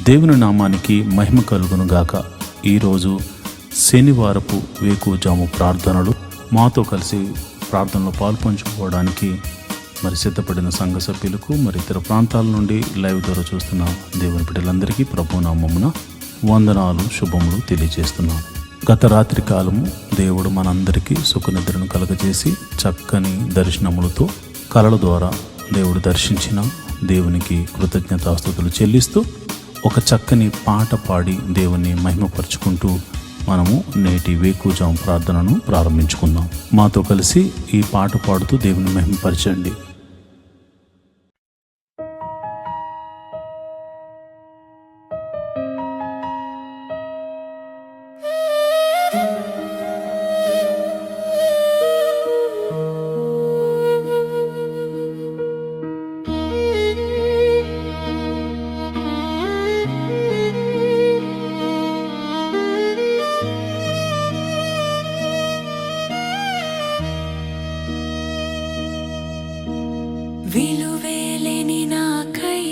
దేవుని నామానికి మహిమ కలుగును గాక. ఈరోజు శనివారపు వేకువజాము ప్రార్థనలు. మాతో కలిసి ప్రార్థనలో పాల్పంచుకోవడానికి సిద్ధపడిన సంఘ సభ్యులకు ఇతర ప్రాంతాల నుండి లైవ్ ద్వారా చూస్తున్న దేవుని బిడ్డలందరికీ ప్రభు నామమున వందనాలు, శుభములు తెలియజేస్తున్నాను. గత రాత్రి కాలము దేవుడు మనందరికీ సుఖనిద్రను కలగజేసి చక్కని దర్శనములతో కలల ద్వారా దేవుడు దర్శించిన దేవునికి కృతజ్ఞతాస్తుతులు చెల్లిస్తూ ఒక చక్కని పాట పాడి దేవుని మహిమపరుచుకుంటూ మనము నేటి వేకువజాము ప్రార్థనను ప్రారంభించుకుందాం. మాతో కలిసి ఈ పాట పాడుతూ దేవుని మహిమపరచండి. విలువేలేని నాకై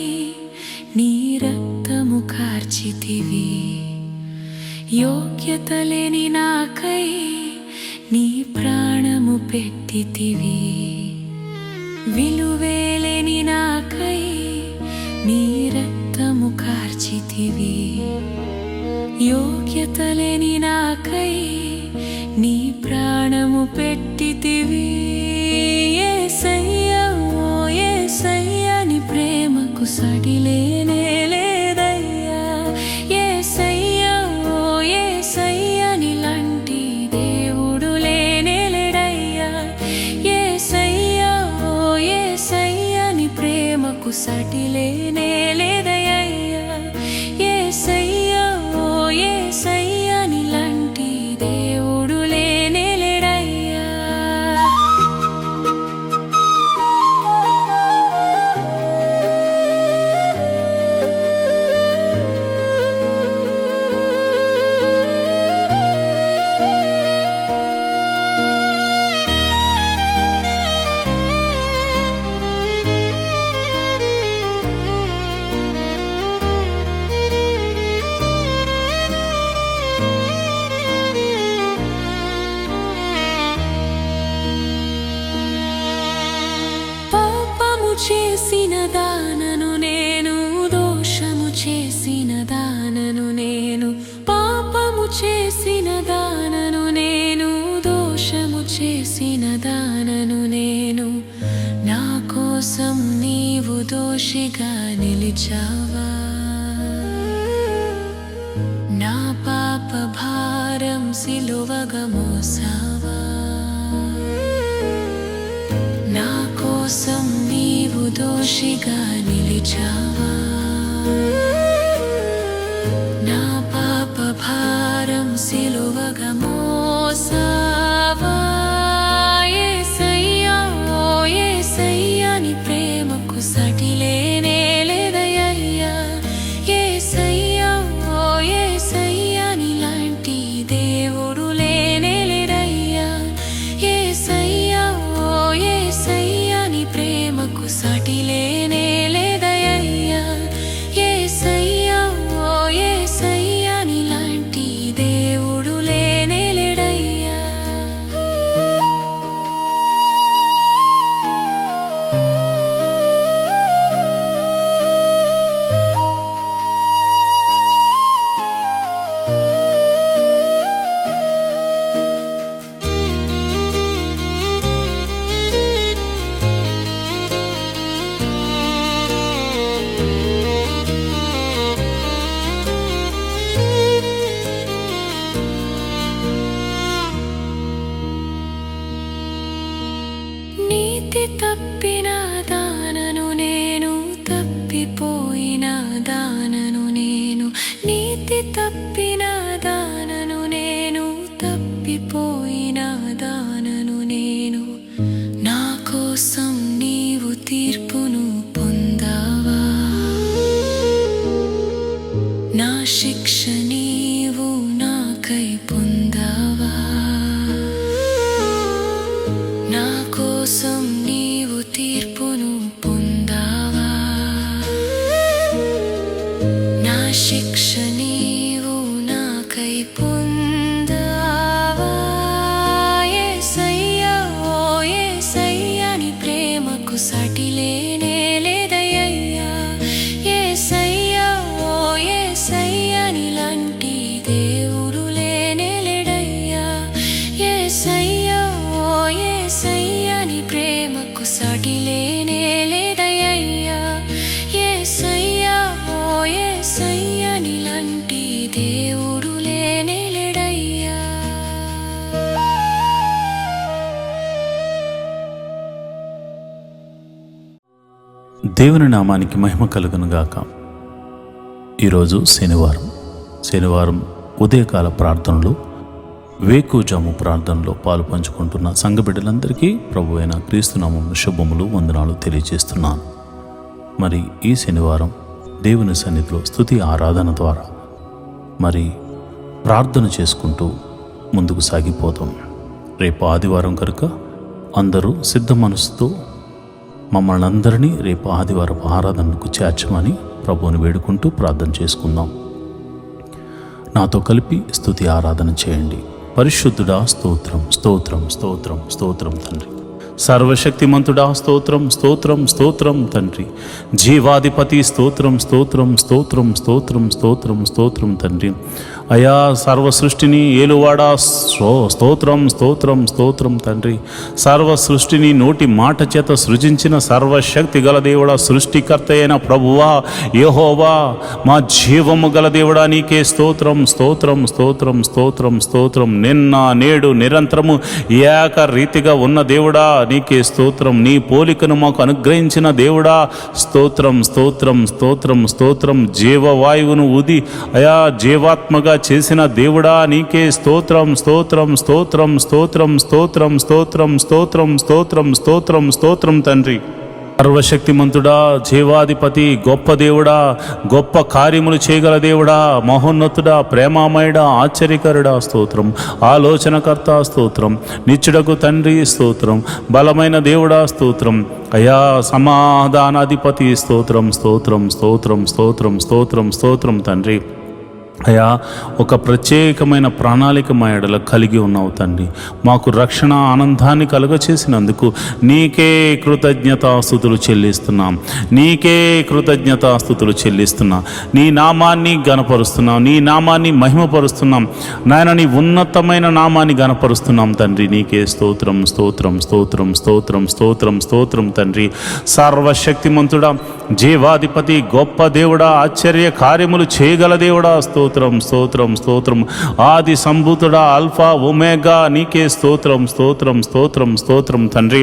నీ రక్తము కార్చితివి, యోగ్యత లేని నాకై నీ ప్రాణము పెట్టితివి. విలువేలేని నాకై నీ రక్తము కార్చితివి, యోగ్యత లేని నాకై నీ ప్రాణము పెట్టితివి. యేసయ్యని ప్రేమకు సడిలేనే లేదయ్యా. యేసయ్యా ఓ యేసయ్యని లాంటి దేవుడు లేనే లేడయ్యా. యేసయ్యా ఓ యేసయ్యని ప్రేమకు సడిలేనే లేదయ్యా. యేసయ్యా ఓ యేసయ్యని లాంటి దేవుడు లేనే లేడయ్యా. చేసిన దానను నేను, దోషము చేసిన దానను నేను, పాపము చేసిన దానను నేను, దోషము చేసిన దానను నేను. నా కోసం నీవు దోషిగా నిలిచావా, నా పాప భారం సిలువగా మోసావా. నా కోసం నీవు దోషిగా నిలిచావా, నా పాప భారం సిలువగా మోసావా. యేసయ్యా ఓ యేసయ్యని ప్రేమకు సడిలేనే లేదయ్యా. యేసయ్యా ఓ యేసయ్యని లాంటి దేవుడు లేనే లేడయ్యా. యేసయ్యా ఓ యేసయ్యని ప్రేమకు సడిలేనే లేదయ్యా. యేసయ్యా ఓ యేసయ్యని లాంటి దేవుడు లేనే లేడయ్యా. నీతి తప్పిన దానను నేను, తప్పిపోయిన దానను నేను. నీతి తప్పిన దానను నేను, తప్పిపోయిన దానను నేను. నా కోసం నీవు తీర్పును పొందావా, నా శిక్ష నీవు నాకై పొందావా. నా కోసం నీవు తీర్పును పొందావా, నా దేవుని నామానికి మహిమ కలుగును గాక. ఈరోజు శనివారం ఉదయకాల ప్రార్థనలు, వేకుజాము ప్రార్థనలో పాలు పంచుకుంటున్న సంఘ బిడ్డలందరికీ ప్రభు అయిన క్రీస్తునామమున శుభములు, వందనాలు తెలియజేస్తున్నాను. మరి ఈ శనివారం దేవుని సన్నిధిలో స్తుతి ఆరాధన ద్వారా మరి ప్రార్థన చేసుకుంటూ ముందుకు సాగిపోతాం. రేపు ఆదివారం కనుక అందరూ సిద్ధ మనసుతో మమ్మల్ని అందరినీ రేపు ఆదివారం ఆరాధనకు చేర్చమని ప్రభువుని వేడుకుంటూ ప్రార్థన చేసుకుందాం. నాతో కలిపి స్తుతి ఆరాధన చేయండి. పరిశుద్ధుడా స్తోత్రం, స్తోత్రం, స్తోత్రం, స్తోత్రం తండ్రి. సర్వశక్తిమంతుడా స్తోత్రం, స్తోత్రం, స్తోత్రం తండ్రి. జీవాధిపతి స్తోత్రం, స్తోత్రం, స్తోత్రం, స్తోత్రం, స్తోత్రం, స్తోత్రం తండ్రి. అయా సర్వ సృష్టిని ఏలువాడా స్తోత్రం, స్తోత్రం, స్తోత్రం తండ్రి. సర్వ సృష్టిని నోటి మాట చేత సృజించిన సర్వశక్తి గల దేవుడా, సృష్టికర్త అయిన ప్రభువా యెహోవా, మా జీవము గల దేవుడా నీకే స్తోత్రం, స్తోత్రం, స్తోత్రం, స్తోత్రం, స్తోత్రం. నిన్న నేడు నిరంతరము ఏకరీతిగా ఉన్న దేవుడా నీకే స్తోత్రం. నీ పోలికను మాకు అనుగ్రహించిన దేవుడా స్తోత్రం, స్తోత్రం, స్తోత్రం, స్తోత్రం. జీవవాయువును ఊది అయా జీవాత్మగా చేసిన దేవుడా నీకే స్తోత్రం, స్తోత్రం, స్తోత్రం, స్తోత్రం, స్తోత్రం, స్తోత్రం, స్తోత్రం, స్తోత్రం, స్తోత్రం, స్తోత్రం తండ్రి. సర్వశక్తిమంతుడా, జీవాధిపతి, గొప్ప దేవుడా, గొప్ప కార్యములు చేయగల దేవుడా, మహోన్నతుడా, ప్రేమామయుడా, ఆశ్చర్యకరుడా స్తోత్రం. ఆలోచనకర్త స్తోత్రం. నిత్యుడకు తండ్రి స్తోత్రం. బలమైన దేవుడా స్తోత్రం. అయా సమాధానాధిపతి స్తోత్రం, స్తోత్రం, స్తోత్రం, స్తోత్రం, స్తోత్రం, స్తోత్రం తండ్రి. అయా ఒక ప్రత్యేకమైన ప్రణాళిక మా ఎడల కలిగి ఉన్నావు తండ్రి. మాకు రక్షణ ఆనందాన్ని కలుగచేసినందుకు నీకే కృతజ్ఞతాస్తుతులు చెల్లిస్తున్నాం. నీకే కృతజ్ఞతాస్తుతులు చెల్లిస్తున్నాం. నీ నామాన్ని గణపరుస్తున్నాం, నీ నామాన్ని మహిమపరుస్తున్నాం నాయన. నీ ఉన్నతమైన నామాన్ని గణపరుస్తున్నాం తండ్రి. నీకే స్తోత్రం, స్తోత్రం, స్తోత్రం, స్తోత్రం, స్తోత్రం, స్తోత్రం తండ్రి. సర్వశక్తిమంతుడా, జీవాధిపతి, గొప్ప దేవుడా, ఆశ్చర్య కార్యములు చేయగల దేవుడా స్తోత్రం, స్తోత్రం, స్తోత్రం. ఆది సంభూతుడా, ఆల్ఫా ఒమేగా నీకే స్తోత్రం, స్తోత్రం, స్తోత్రం, స్తోత్రం తండ్రి.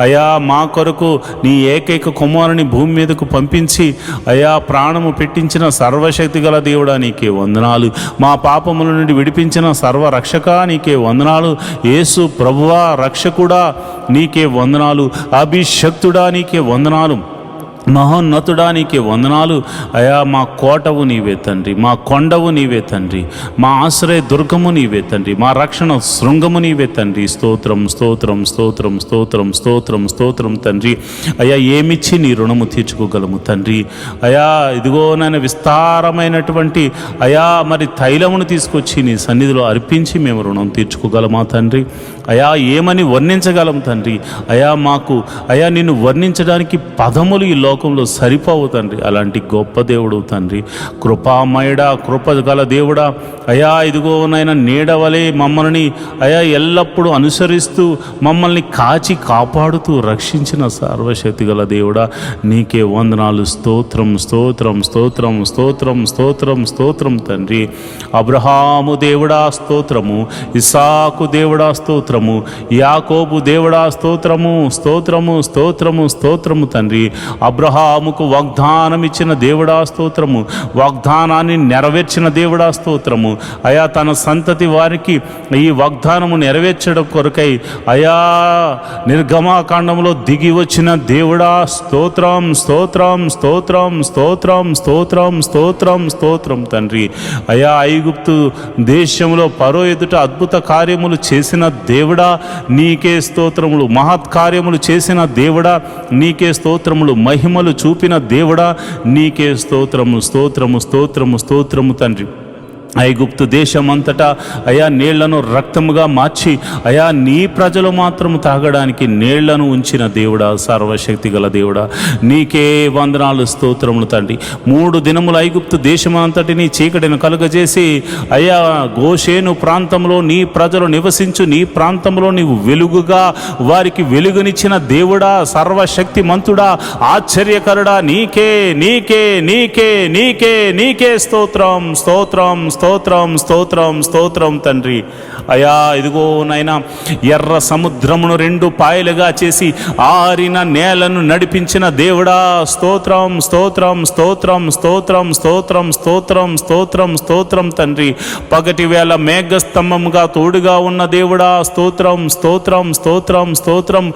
అయా మా కొరకు నీ ఏకైక కుమారుని భూమి మీదకు పంపించి అయా ప్రాణము పెట్టించిన సర్వశక్తి గల దేవుడా నీకే వందనాలు. మా పాపముల నుండి విడిపించిన సర్వరక్షక నీకే వందనాలు. యేసు ప్రభువా రక్షకుడా నీకే వందనాలు. అభిషక్తుడా నీకే వందనాలు. మహోన్నతుడా నీకే వందనాలు. అయా మా కోటవు నీవే తండ్రి, మా కొండవు నీవే తండ్రి, మా ఆశ్రయ దుర్గము నీవే తండ్రి, మా రక్షణ శృంగము నీవే తండ్రి. స్తోత్రం, స్తోత్రం, స్తోత్రం, స్తోత్రం, స్తోత్రం, స్తోత్రం తండ్రి. అయా ఏమిచ్చి నీ రుణము తీర్చుకోగలము తండ్రి. అయా ఇదిగో నాయన విస్తారమైనటువంటి అయా మరి తైలమును తీసుకొచ్చి నీ సన్నిధిలో అర్పించి మేము రుణం తీర్చుకోగలమా తండ్రి. అయా ఏమని వర్ణించగలం తండ్రి. అయా మాకు అయా నిన్ను వర్ణించడానికి పదములు ఈ లోకంలో సరిపోవు తండ్రి. అలాంటి గొప్ప దేవుడు తండ్రి. కృపామయుడా, కృప గల దేవుడా, అయా ఇదిగోనైనా నీడవలే మమ్మల్ని అయా ఎల్లప్పుడూ అనుసరిస్తూ మమ్మల్ని కాచి కాపాడుతూ రక్షించిన సర్వశక్తి గల దేవుడా నీకే వందనాలు. స్తోత్రం, స్తోత్రం, స్తోత్రం, స్తోత్రం, స్తోత్రం, స్తోత్రం తండ్రి. అబ్రహాము దేవుడా స్తోత్రము, ఇస్సాకు దేవుడా స్తోత్రము, యాకోబు దేవుడా స్తోత్రము, స్తోత్రము, స్తోత్రము, స్తోత్రము తండ్రి. అబ్రహాముకు వాగ్దానం ఇచ్చిన దేవుడా స్తోత్రము, వాగ్దానాన్ని నెరవేర్చిన దేవుడా స్తోత్రము. అయా తన సంతతి వారికి ఈ వాగ్దానము నెరవేర్చడం కొరకై అయా నిర్గమాకాండంలో దిగి వచ్చిన దేవుడా స్తోత్రం, స్తోత్రం, స్తోత్రం, స్తోత్రం, స్తోత్రం, స్తోత్రం, స్తోత్రం తండ్రి. అయా ఐగుప్తు దేశంలో ఫరో ఎదుట అద్భుత కార్యములు చేసిన దేవుడా నీకే స్తోత్రములు. మహత్కార్యములు చేసిన దేవుడా నీకే స్తోత్రములు. మహిమలు చూపిన దేవుడా నీకే స్తోత్రము, స్తోత్రము, స్తోత్రము, స్తోత్రము తండ్రి. ఐగుప్తు దేశమంతటా అయా నీళ్లను రక్తముగా మార్చి అయా నీ ప్రజలు మాత్రము తాగడానికి నీళ్లను ఉంచిన దేవుడా, సర్వశక్తి గల దేవుడా నీకే వందనాలు, స్తోత్రములు తండ్రి. 3 దినములు ఐగుప్తు దేశమంతటిని చీకటిని కలుగజేసి అయా గోషేను ప్రాంతంలో నీ ప్రజలు నివసించు నీ ప్రాంతంలో నీవు వెలుగుగా వారికి వెలుగునిచ్చిన దేవుడా, సర్వశక్తి మంతుడా, ఆశ్చర్యకరుడా నీకే నీకే నీకే నీకే నీకే స్తోత్రం, స్తోత్రం, స్తోత్రం, స్తోత్రం స్తోత్రం స్తోత్రం తండ్రి. అయా ఇదిగో నాయనా, ఎర్ర సముద్రమును 2 పాయలుగా చేసి ఆరిన నేలను నడిపించిన దేవుడా, స్తోత్రం స్తోత్రం స్తోత్రం స్తోత్రం స్తోత్రం స్తోత్రం స్తోత్రం స్తోత్రం తండ్రి. పగటి వేళ మేఘస్తంభముగా తోడుగా ఉన్న దేవుడా, స్తోత్రం స్తోత్రం స్తోత్రం స్తోత్రం.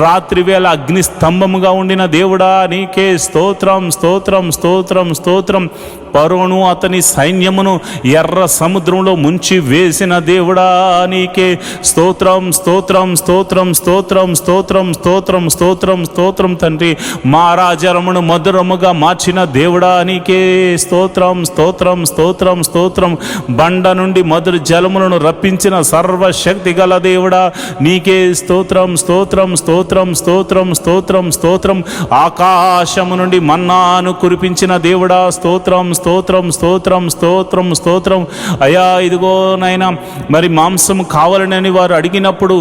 రాత్రి వేళ అగ్ని స్తంభముగా ఉండిన దేవుడా, నీకే స్తోత్రం స్తోత్రం స్తోత్రం స్తోత్రం. ఫరోను అతని సైన్యమును ఎర్ర సముద్రంలో ముంచి వేసిన దేవుడా, నీకే స్తోత్రం స్తోత్రం స్తోత్రం స్తోత్రం స్తోత్రం స్తోత్రం స్తోత్రం స్తోత్రం తండ్రి. మారాజరమును మధురముగా మార్చిన దేవుడా, నీకే స్తోత్రం స్తోత్రం స్తోత్రం స్తోత్రం. బండ నుండి మధుర జలములను రప్పించిన సర్వశక్తి గల దేవుడా, నీకే స్తోత్రం స్తోత్రం స్తోత్రం స్తోత్రం స్తోత్రం స్తోత్రం. ఆకాశము నుండి మన్నాను కురిపించిన దేవుడా, స్తోత్రం స్తోత్రం స్తోత్రం స్తోత్రం స్తోత్రం. అయా ఇదిగో నాయన, మరి మాంసము కావాలని వారు అడిగినప్పుడు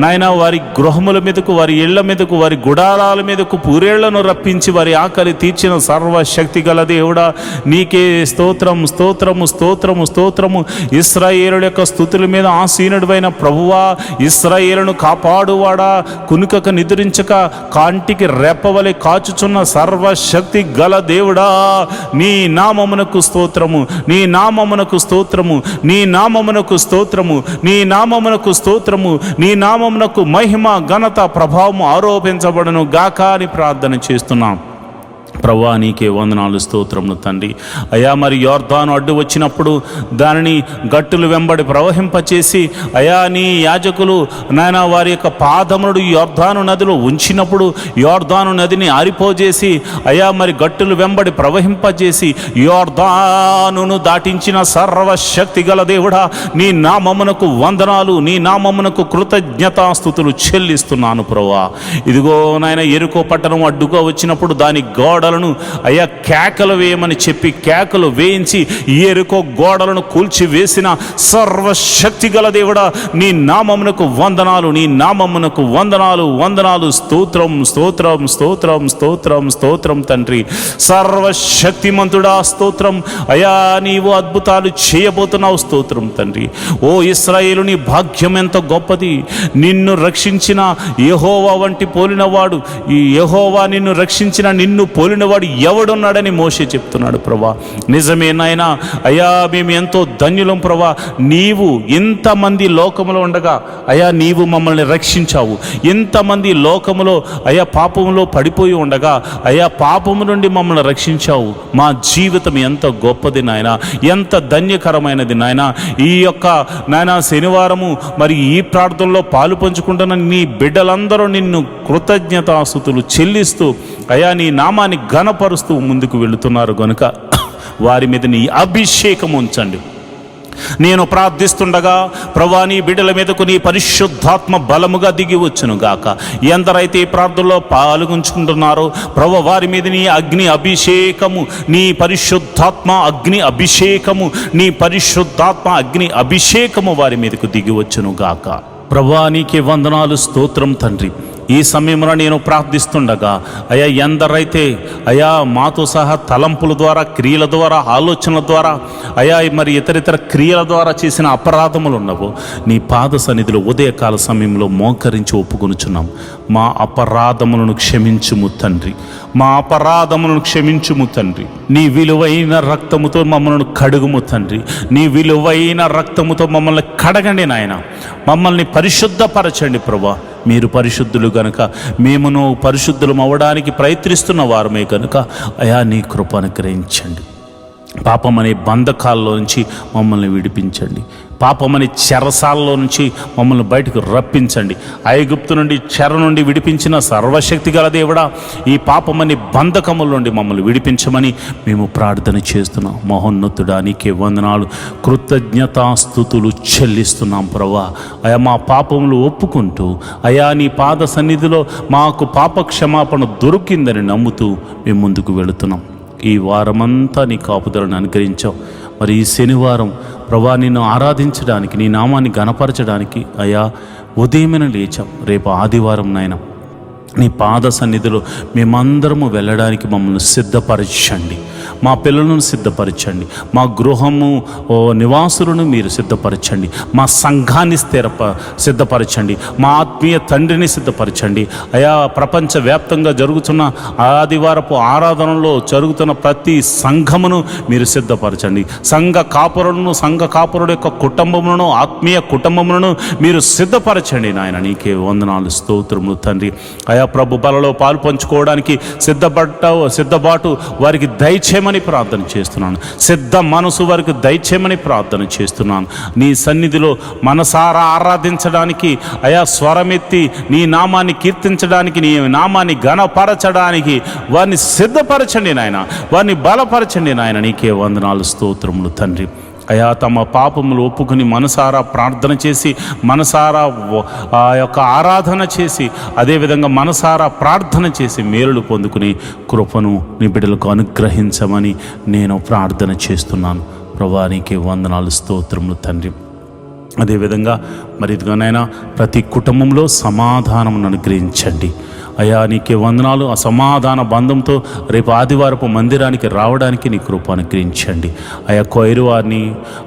నాయన వారి గృహముల మీదకు, వారి ఇళ్ల మీదకు, వారి గుడారాల మీదకు పూరేళ్లను రప్పించి వారి ఆకలి తీర్చిన సర్వశక్తి గల దేవుడా, నీకే స్తోత్రం స్తోత్రము స్తోత్రము స్తోత్రము. ఇశ్రాయేలుల యొక్క స్తుతుల మీద ఆసీనుడైన ప్రభువా, ఇశ్రాయేలును కాపాడువాడా, కునుకక నిద్రించక కాంటికి రెప్పవలె కాచుచున్న సర్వశక్తి గల దేవుడా, నీ నామమునకు స్తోత్రము, నీ నామమునకు స్తోత్రము, నీ నామమునకు స్తోత్రము, నీ నామమునకు స్తోత్రము. నీ నామమునకు మహిమ ఘనత ప్రభావము ఆరోపించబడును గాక అని ప్రార్థన చేస్తున్నాం. ప్రభువా, నీకే వందనాలు స్తోత్రములు తండ్రి. అయా మరి యోర్దాను అడ్డు వచ్చినప్పుడు దానిని గట్టులు వెంబడి ప్రవహింపచేసి, అయా నీ యాజకులు నాయన వారి యొక్క పాదములు యోర్దాను నదిలో ఉంచినప్పుడు యోర్దాను నదిని ఆరిపోజేసి, అయా మరి గట్టులు వెంబడి ప్రవహింపజేసి యోర్దానును దాటించిన సర్వశక్తి గల దేవుడా, నీ నామమునకు వందనాలు, నీ నామమునకు కృతజ్ఞతాస్తుతులు చెల్లిస్తున్నాను ప్రభువా. ఇదిగో నాయన, యెరికో పట్టణం అడ్డుగా వచ్చినప్పుడు దాని గోడలను అయ్యా కేకలు వేయమని చెప్పి కేకలు వేయించి యెరికో గోడలను కూల్చి వేసిన సర్వశక్తి గల దేవుడా, నీ నామమునకు వందనాలు, నీ నామమునకు వందనాలు వందనాలు. స్తోత్రం స్తోత్రం స్తోత్రం స్తోత్రం స్తోత్రం తండ్రి. సర్వశక్తిమంతుడా స్తోత్రం. అయా నీవు అద్భుతాలు చేయబోతున్నావు, స్తోత్రం తండ్రి. ఓ ఇశ్రాయేలు, నీ భాగ్యం ఎంత గొప్పది. నిన్ను రక్షించిన యెహోవా వంటి పోలినవాడు, ఈ యెహోవా నిన్ను రక్షించిన నిన్ను పోలినవాడు ఎవడున్నాడని మోషే చెప్తున్నాడు ప్రభా. నిజమే నాయనా. అయ్యా మేము ఎంతో ధన్యులం ప్రభా. నీవు ఇంతమంది లోకములో ఉండగా అయ్యా నీవు మమ్మల్ని రక్షించావు. ఇంతమంది లోకములో అయ్యా పాపములో పడిపోయి ఉండగా అయ్యా పాపము నుండి మమ్మల్ని రక్షించావు. మా జీవితం ఎంత గొప్పది నాయన, ఎంత ధన్యకరమైనది నాయన. ఈ యొక్క నాయన శనివారము మరి ఈ ప్రార్థనలో పాలు పంచుకుంటున్న నీ బిడ్డలందరూ నిన్ను కృతజ్ఞతాస్తుతులు చెల్లిస్తూ అయా నీ నామాన్ని ఘనపరుస్తూ ముందుకు వెళుతున్నారు గనుక వారి మీద నీ అభిషేకం ఉంచండి. నేను ప్రార్థిస్తుండగా ప్రభా, నీ బిడ్డల మీదకు నీ పరిశుద్ధాత్మ బలముగా దిగి వచ్చును గాక. ఎందరైతే ఈ ప్రార్థనలో పాల్గొంచుకుంటున్నారో ప్రభా, వారి మీద నీ అగ్ని అభిషేకము, నీ పరిశుద్ధాత్మ అగ్ని అభిషేకము, నీ పరిశుద్ధాత్మ అగ్ని అభిషేకము వారి మీదకు దిగి వచ్చును గాక. ప్రభా, నీకే వందనాలు స్తోత్రం తండ్రి. ఈ సమయంలో నేను ప్రార్థిస్తుండగా అయా ఎందరైతే అయా మాతో సహా తలంపుల ద్వారా, క్రియల ద్వారా, ఆలోచనల ద్వారా అయా మరి ఇతరితర క్రియల ద్వారా చేసిన అపరాధములు ఉన్నవో నీ పాద సన్నిధిలో ఉదయకాల సమయంలో మోకరించి ఒప్పుకొనుచున్నాం. మా అపరాధములను క్షమించుము తండ్రి, మా అపరాధములను క్షమించుము తండ్రి. నీ విలువైన రక్తముతో మమ్మల్ని కడుగుము తండ్రి. నీ విలువైన రక్తముతో మమ్మల్ని కడగండి నాయన. మమ్మల్ని పరిశుద్ధపరచండి ప్రభా. మీరు పరిశుద్ధులు గనుక మేమును పరిశుద్ధులం అవ్వడానికి ప్రయత్నిస్తున్న వారమే కనుక అయా నీ కృప అనుగ్రహించండి. పాపం అనే బంధకాల్లో నుంచి మమ్మల్ని విడిపించండి. పాపమని చెరసాలలో నుంచి మమ్మల్ని బయటకు రప్పించండి. ఐగుప్తు నుండి చెర నుండి విడిపించిన సర్వశక్తి గల దేవుడా, ఈ పాపమని బంధకముల నుండి మమ్మల్ని విడిపించమని మేము ప్రార్థన చేస్తున్నాం. మహోన్నతుడా, నీకే వందనాలు, కృతజ్ఞతాస్తుతులు చెల్లిస్తున్నాం ప్రభా. అయా మా పాపములు ఒప్పుకుంటూ అయా నీ పాద సన్నిధిలో మాకు పాప క్షమాపణ దొరికిందని నమ్ముతూ మేము ముందుకు వెళుతున్నాం. ఈ వారమంతా నీ కాపుదలను అనుగ్రహించావు. మరి ఈ శనివారం ప్రభా నిన్ను ఆరాధించడానికి, నీ నామాన్ని గణపరచడానికి అయా ఉదయమైన లేచాం. రేపు ఆదివారం నాయన, నీ పాద సన్నిధిలో మేమందరము వెళ్ళడానికి మమ్మల్ని సిద్ధపరచండి. మా పిల్లలను సిద్ధపరచండి. మా గృహము నివాసులను మీరు సిద్ధపరచండి. మా సంఘాన్ని సిద్ధపరచండి. మా ఆత్మీయ తండ్రిని సిద్ధపరచండి. అయా, ప్రపంచవ్యాప్తంగా జరుగుతున్న ఆదివారపు ఆరాధనలో జరుగుతున్న ప్రతి సంఘమును మీరు సిద్ధపరచండి. సంఘ కాపురుల యొక్క కుటుంబములను, ఆత్మీయ కుటుంబములను మీరు సిద్ధపరచండి నాయన. నీకే వందనాలు, స్తోత్రములు తండ్రి. అయా ప్రభు, బలలో పాలు పంచుకోవడానికి సిద్ధబాటు వారికి దయచేయమని ప్రార్థన చేస్తున్నాను. సిద్ధ మనసు వారికి దయచేయమని ప్రార్థన చేస్తున్నాను. నీ సన్నిధిలో మనసారా ఆరాధించడానికి, అయా స్వరమెత్తి నీ నామాన్ని కీర్తించడానికి, నీ నామాన్ని ఘనపరచడానికి వారిని సిద్ధపరచండి నాయన. వారిని బలపరచండి నాయన. నీకే వందనాలు, స్తోత్రములు తండ్రి. అయా, తమ పాపములు ఒప్పుకుని మనసారా ప్రార్థన చేసి, మనసారా ఆ యొక్క ఆరాధన చేసి, అదేవిధంగా మనసారా ప్రార్థన చేసి మేలులు పొందుకుని కృపను నీ బిడ్డలకు అనుగ్రహించమని నేను ప్రార్థన చేస్తున్నాను. ప్రభువా, నీకే వందనాలు, స్తోత్రములు తండ్రి. అదేవిధంగా మరి ఇదిగోనైనా ప్రతి కుటుంబంలో సమాధానమును అనుగ్రహించండి. అయా, నీకే వందనాలు. ఆ సమాధాన బంధంతో రేపు ఆదివారపు మందిరానికి రావడానికి నీ కృప అనుగ్రహించండి. అయా, కొయిరు వారిని,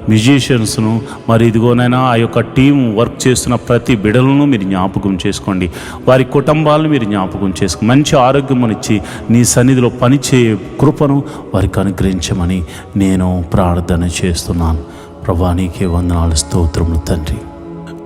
మ్యూజిషియన్స్ను, మరి ఇదిగోనైనా ఆ యొక్క టీం వర్క్ చేస్తున్న ప్రతి బిడలను మీరు జ్ఞాపకం చేసుకోండి. వారి కుటుంబాలను మీరు జ్ఞాపకం చేసుకోండి. మంచి ఆరోగ్యమునిచ్చి నీ సన్నిధిలో పనిచేయ కృపను వారికి అనుగ్రహించమని నేను ప్రార్థన చేస్తున్నాను. ప్రభువా, నీకే వందనాలు, స్తోత్రములు తండ్రి.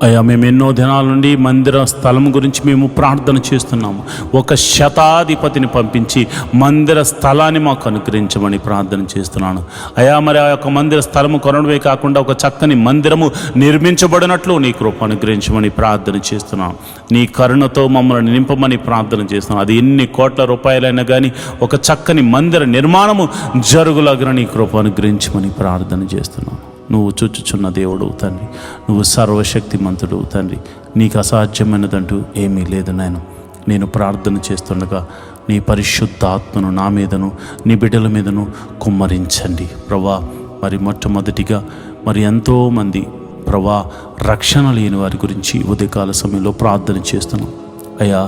అయ్యా, మేము ఎన్నో దినాల నుండి మందిర స్థలం గురించి మేము ప్రార్థన చేస్తున్నాము. ఒక శతాధిపతిని పంపించి మందిర స్థలాన్ని మాకు అనుగ్రహించమని ప్రార్థన చేస్తున్నాను. అయ్యా, మరి ఆ యొక్క మందిర స్థలము కొనడమే కాకుండా ఒక చక్కని మందిరము నిర్మించబడినట్లు నీ కృప అనుగ్రహించమని ప్రార్థన చేస్తున్నాను. నీ కరుణతో మమ్మల్ని నింపమని ప్రార్థన చేస్తున్నాను. అది ఎన్ని కోట్ల రూపాయలైనా కానీ ఒక చక్కని మందిర నిర్మాణము జరుగులాగిన నీ కృప అనుగ్రహించమని ప్రార్థన చేస్తున్నాను. నువ్వు చూచుచున్న దేవుడు తండ్రి, నువ్వు సర్వశక్తిమంతుడు తండ్రి. నీకు అసాధ్యమైనదంటూ ఏమీ లేదు నాయన. నేను ప్రార్థన చేస్తుండగా నీ పరిశుద్ధాత్మను నా మీదను, నీ బిడ్డల మీదను కుమ్మరించండి ప్రభా. మరి మొట్టమొదటిగా మరి ఎంతోమంది ప్రభా రక్షణ లేని వారి గురించి ఉదయకాల సమయంలో ప్రార్థన చేస్తున్నాం. అయ్యా,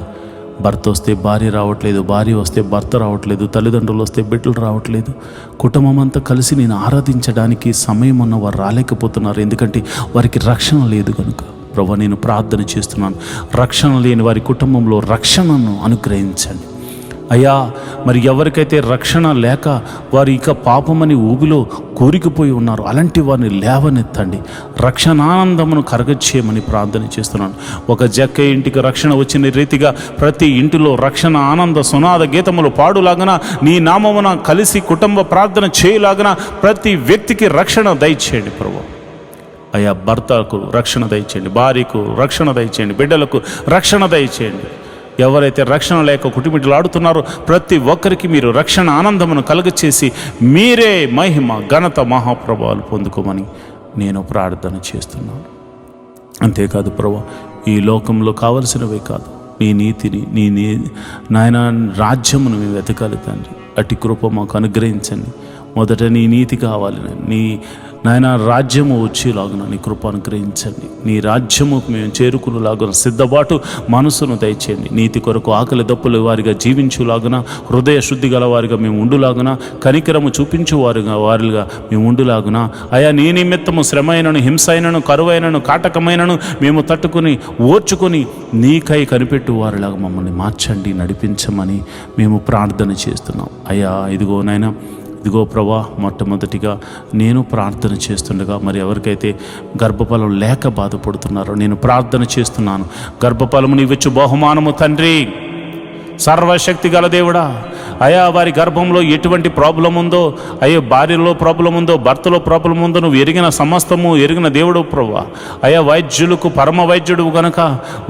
భర్త వస్తే భార్య రావట్లేదు, భార్య వస్తే భర్త రావట్లేదు, తల్లిదండ్రులు వస్తే బిడ్డలు రావట్లేదు, కుటుంబం అంతా కలిసి నేను ఆరాధించడానికి సమయం ఉన్న వారు రాలేకపోతున్నారు. ఎందుకంటే వారికి రక్షణ లేదు కనుక. ప్రభు, నేను ప్రార్థన చేస్తున్నాను. రక్షణ లేని వారి కుటుంబంలో రక్షణను అనుగ్రహించండి అయ్యా. మరి ఎవరికైతే రక్షణ లేక వారు ఇక పాపమని ఊబిలో కూరికిపోయి ఉన్నారు, అలాంటి వారిని లేవనెత్తండి. రక్షణానందమును కరగచేయమని ప్రార్థన చేస్తున్నాను. ఒక జక్క ఇంటికి రక్షణ వచ్చిన రీతిగా ప్రతి ఇంటిలో రక్షణ ఆనంద సునాద గీతములు పాడులాగన, నీ నామమున కలిసి కుటుంబ ప్రార్థన చేయలాగన ప్రతి వ్యక్తికి రక్షణ దయచేయండి ప్రభు. అయ్యా, భర్తకు రక్షణ దయచేయండి, భార్యకు రక్షణ దయచేయండి, బిడ్డలకు రక్షణ దయచేయండి. ఎవరైతే రక్షణ లేక కుటుంబీలాడుతున్నారో ప్రతి ఒక్కరికి మీరు రక్షణ ఆనందమును కలుగచేసి మీరే మహిమ ఘనత మహాప్రభావాలు పొందుకోమని నేను ప్రార్థన చేస్తున్నాను. అంతేకాదు ప్రభు, ఈ లోకంలో కావలసినవే కాదు, నీ నీతిని, నీ నాయన రాజ్యమును మేము వెతకాలి తండ్రి. అట్టి కృప మాకు అనుగ్రహించండి. మొదట నీ నీతి కావాలి, నీ నాయన రాజ్యము వచ్చేలాగున నీ కృప అనుగ్రహించండి. నీ రాజ్యము మేము చేరుకునేలాగున సిద్ధబాటు మనసును దయచేయండి. నీతి కొరకు ఆకలి దప్పుల వారిగా జీవించులాగున, హృదయ శుద్ధి గల వారిగా మేము ఉండులాగున, కనికరము చూపించు వారిగా మేము ఉండులాగున. అయా, నీ నిమిత్తము శ్రమైనను, హింసైనను, కరువైనను, కాటకమైనను మేము తట్టుకుని ఓర్చుకొని నీకై కనిపెట్టు వారిలాగా మమ్మల్ని మార్చండి, నడిపించమని మేము ప్రార్థన చేస్తున్నాం. అయ్యా, ఇదిగో నాయన, ఇదిగో ప్రభా, మొట్టమొదటిగా నేను ప్రార్థన చేస్తుండగా మరి ఎవరికైతే గర్భఫలం లేక బాధపడుతున్నారో నేను ప్రార్థన చేస్తున్నాను. గర్భఫలము నీవిచ్చు బహుమానము తండ్రి, సర్వశక్తి గల దేవుడా. అయా, వారి గర్భంలో ఎటువంటి ప్రాబ్లం ఉందో, అయ్యో భార్యలో ప్రాబ్లం ఉందో, భర్తలో ప్రాబ్లం ఉందో నువ్వు ఎరిగిన సమస్తము ఎరిగిన దేవుడు ప్రభువా. అయా, వైద్యులకు పరమ వైద్యుడు కనుక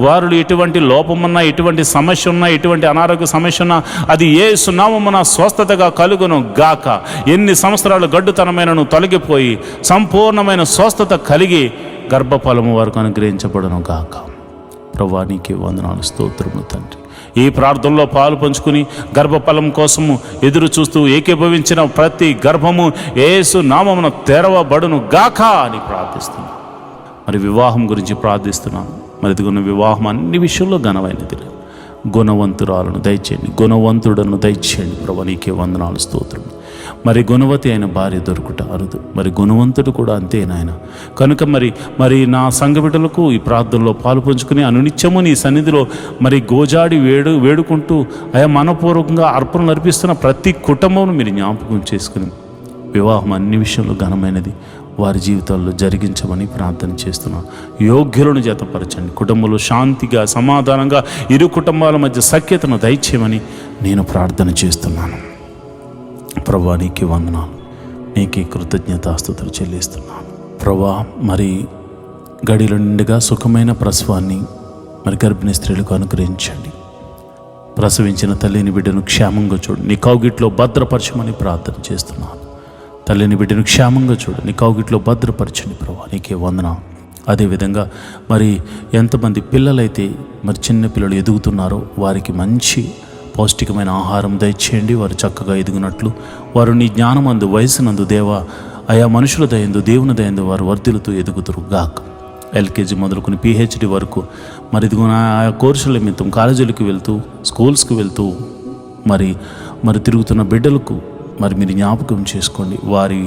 వారు ఎటువంటి లోపమున్నా, ఎటువంటి సమస్య ఉన్నా, ఎటువంటి అనారోగ్య సమస్య ఉన్నా అది యేసు నామమున స్వస్థతగా కలుగును గాక. ఎన్ని సంవత్సరాలు గడ్డుతనమైనను తొలగిపోయి సంపూర్ణమైన స్వస్థత కలిగి గర్భఫలము వారికి అనుగ్రహించబడును గాక. ప్రభువా, నీకే వందనాలు, స్తోత్రములు తండ్రి. ఈ ప్రార్థనలో పాలు పంచుకుని గర్భఫలం కోసము ఎదురు చూస్తూ ఏకీభవించిన ప్రతి గర్భము యేసు నామమున తెరవబడును గాక అని ప్రార్థిస్తున్నాను. మరి వివాహం గురించి ప్రార్థిస్తున్నాను. మరి ఇదిగొన్న వివాహం అన్ని విషయంలో ఘనమైనది. గుణవంతురాలను దయచేయండి, గుణవంతుడను దయచేయండి ప్రభా. నీకే వందనాలు, స్తోత్రం. మరి గుణవతి అయిన భార్య దొరుకుట అరుదు, మరి గుణవంతుడు కూడా అంతే నాయన. కనుక మరి నా సంఘ బిడ్డలకు ఈ ప్రార్థనలో పాలు పంచుకుని అనునిత్యము నీ సన్నిధిలో మరి గోజాడి వేడుకుంటూ అయా మనపూర్వకంగా అర్పణలు అర్పిస్తున్న ప్రతి కుటుంబం మీరు జ్ఞాపకం చేసుకుని వివాహం అన్ని విషయంలో ఘనమైనది వారి జీవితాల్లో జరిగించమని ప్రార్థన చేస్తున్నాను. యోగ్యులను జతపరచండి, కుటుంబంలో శాంతిగా సమాధానంగా ఇరు కుటుంబాల మధ్య సఖ్యతను దయచేయమని నేను ప్రార్థన చేస్తున్నాను. ప్రభా నీకే వందనాలు, నీకే కృతజ్ఞతాస్తుతులు చెల్లిస్తున్నాను ప్రభా. మరి గడిలో నిండుగా సుఖమైన ప్రసవాన్ని మరి గర్భిణీ స్త్రీలకు అనుగ్రహించండి. ప్రసవించిన తల్లిని బిడ్డను క్షేమంగా చూడు, నీ కౌగిట్లో భద్రపరచమని ప్రార్థన చేస్తున్నాను. తల్లిని బిడ్డను క్షేమంగా చూడు, నీ కౌగిట్లో భద్రపరచండి ప్రభా. నీకే వందనాలు. అదేవిధంగా మరి ఎంతమంది పిల్లలైతే మరి చిన్న పిల్లలు ఎదుగుతున్నారో వారికి మంచి పౌష్టికమైన ఆహారం దయచేయండి. వారు చక్కగా ఎదుగునట్లు వారు నీ జ్ఞానమందు వయసునందు దేవా ఆయా మనుషుల దయందు దేవుని దయందు వారు వర్ధిల్లుతూ ఎదుగుతురు గాక. ఎల్కేజీ మొదలుకొని పిహెచ్డి వరకు మరి ఇదిగో ఆయా కోర్సుల నిమిత్తం కాలేజీలకు వెళ్తూ స్కూల్స్కి వెళ్తూ మరి తిరుగుతున్న బిడ్డలకు మరి మీరు జ్ఞాపకం చేసుకోండి. వారి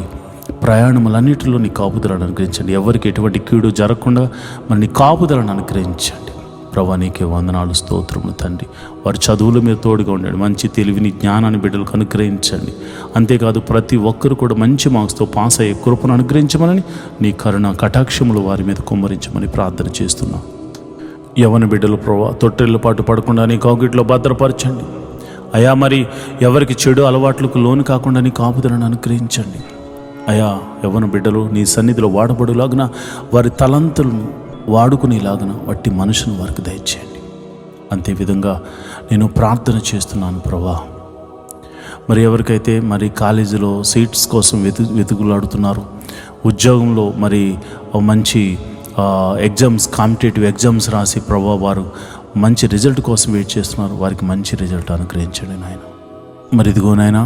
ప్రయాణములన్నిటిలో నీ కాపుదలను అనుగ్రహించండి. ఎవరికి ఎటువంటి కీడు జరగకుండా మరి నీ కాపుదలను అనుగ్రహించండి ప్రభా. నీకే వందనాలు, స్తోత్రములు తండ్రి. వారి చదువుల మీద తోడుగా ఉండండి, మంచి తెలివిని జ్ఞానాన్ని బిడ్డలకు అనుగ్రహించండి. అంతేకాదు ప్రతి ఒక్కరు కూడా మంచి మార్క్స్తో పాస్ అయ్యే కృపను అనుగ్రహించమని నీ కరుణ కటాక్షములు వారి మీద కుమ్మరించమని ప్రార్థన చేస్తున్నాం. యవన బిడ్డలు ప్రభా తొట్టెళ్ళ పాటు పడకుండా నీ కౌగిట్లో భద్రపరచండి అయా. మరి ఎవరికి చెడు అలవాట్లకు లోను కాకుండా నీ కాపుదలను అనుగ్రహించండి అయా. యవన బిడ్డలు నీ సన్నిధిలో వాడబడులాగున వారి తలంతులను వాడుకునేలాగున వట్టి మనుషును వారికి దయచేయండి. అంతేవిధంగా నేను ప్రార్థన చేస్తున్నాను ప్రభా. మరి ఎవరికైతే మరి కాలేజీలో సీట్స్ కోసం వెతుకులాడుతున్నారు, ఉద్యోగంలో మరి మంచి ఎగ్జామ్స్ కాంపిటేటివ్ ఎగ్జామ్స్ రాసి ప్రభా వారు మంచి రిజల్ట్ కోసం వెయిట్ చేస్తున్నారు, వారికి మంచి రిజల్ట్ అనుగ్రహించండి నాయన. మరి ఇదిగో నాయన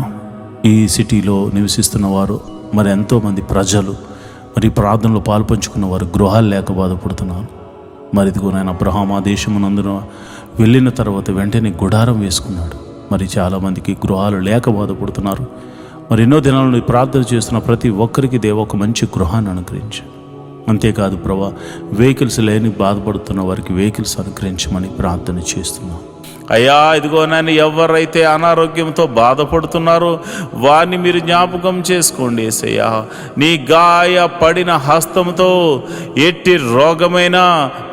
ఈ సిటీలో నివసిస్తున్న వారు మరి ఎంతోమంది ప్రజలు మరి ప్రార్థనలో పాలు పంచుకున్న వారు గృహాలు లేక బాధపడుతున్నారు. మరి ఇదిగో నాయన అబ్రహాం ఆ దేశమునందున వెళ్ళిన తర్వాత వెంటనే గుడారం వేసుకున్నాడు. మరి చాలామందికి గృహాలు లేక బాధపడుతున్నారు. మరి ఎన్నో దినాలను ప్రార్థన చేస్తున్న ప్రతి ఒక్కరికి దేవ ఒక మంచి గృహాన్ని అనుగ్రహించండి. అంతేకాదు ప్రభా వెహికల్స్ లేని బాధపడుతున్న వారికి వెహికల్స్ అనుగ్రహించమని ప్రార్థన చేస్తున్నాం అయ్యా. ఇదిగో నాయన ఎవరైతే అనారోగ్యంతో బాధపడుతున్నారో వారిని మీరు జ్ఞాపకం చేసుకోండి యేసయ్యా. నీ గాయ పడిన హస్తంతో ఎట్టి రోగమైన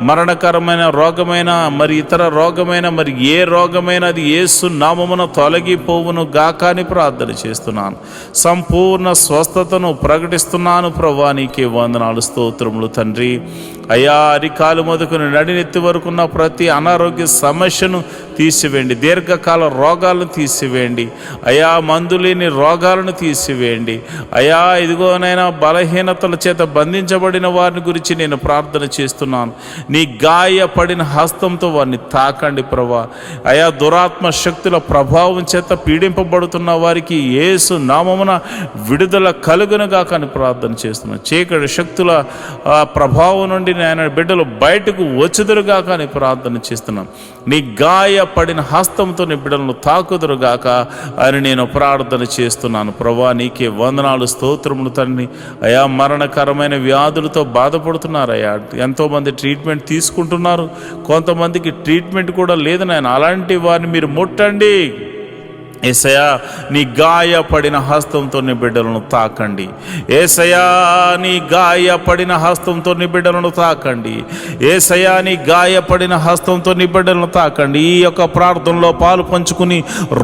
మరణకరమైన రోగమైన మరి ఇతర రోగమైన మరి ఏ రోగమైన అది యేసు నామమున తొలగిపోవును గాక అని ప్రార్థన చేస్తున్నాను. సంపూర్ణ స్వస్థతను ప్రకటిస్తున్నాను ప్రభా. నీకే వందనాలు, స్తోత్రములు తండ్రి. అయ్యా అరికాలు మొదలుకొని నడినెత్తి వరకున్న ప్రతి అనారోగ్య సమస్యను తీసివేయండి, దీర్ఘకాల రోగాలను తీసివేయండి అయా, మందు లేని రోగాలను తీసివేయండి అయా. ఇదిగోనైనా బలహీనతల చేత బంధించబడిన వారిని గురించి నేను ప్రార్థన చేస్తున్నాను. నీ గాయపడిన హస్తంతో వారిని తాకండి ప్రభా. అయా దురాత్మ శక్తుల ప్రభావం చేత పీడింపబడుతున్న వారికి యేసు నామమున విడుదల కలుగునుగా కానీ ప్రార్థన చేస్తున్నాను. చీకటి శక్తుల ప్రభావం నుండి ఆయన బిడ్డలు బయటకు వచ్చుదురుగా కానీ ప్రార్థన చేస్తున్నాను. నీ గాయపడిన హస్తంతో నీ బిడ్డలను తాకుదురుగాక అని నేను ప్రార్థన చేస్తున్నాను ప్రభా. నీకే వందనాలు, స్తోత్రములు తండ్రి. అయా మరణకరమైన వ్యాధులతో బాధపడుతున్నారు అయ్యా. ఎంతోమంది ట్రీట్మెంట్ తీసుకుంటున్నారు, కొంతమందికి ట్రీట్మెంట్ కూడా లేదు నాయన. అలాంటి వారిని మీరు ముట్టండి యేసయ్యా. నీ గాయపడిన హస్తంతో నీ బిడ్డలను తాకండి యేసయ్యా. నీ గాయపడిన హస్తంతో నీ బిడ్డలను తాకండి యేసయ్యా. నీ గాయపడిన హస్తంతో నీ బిడ్డలను తాకండి. ఈ యొక్క ప్రార్థనలో పాలు పంచుకుని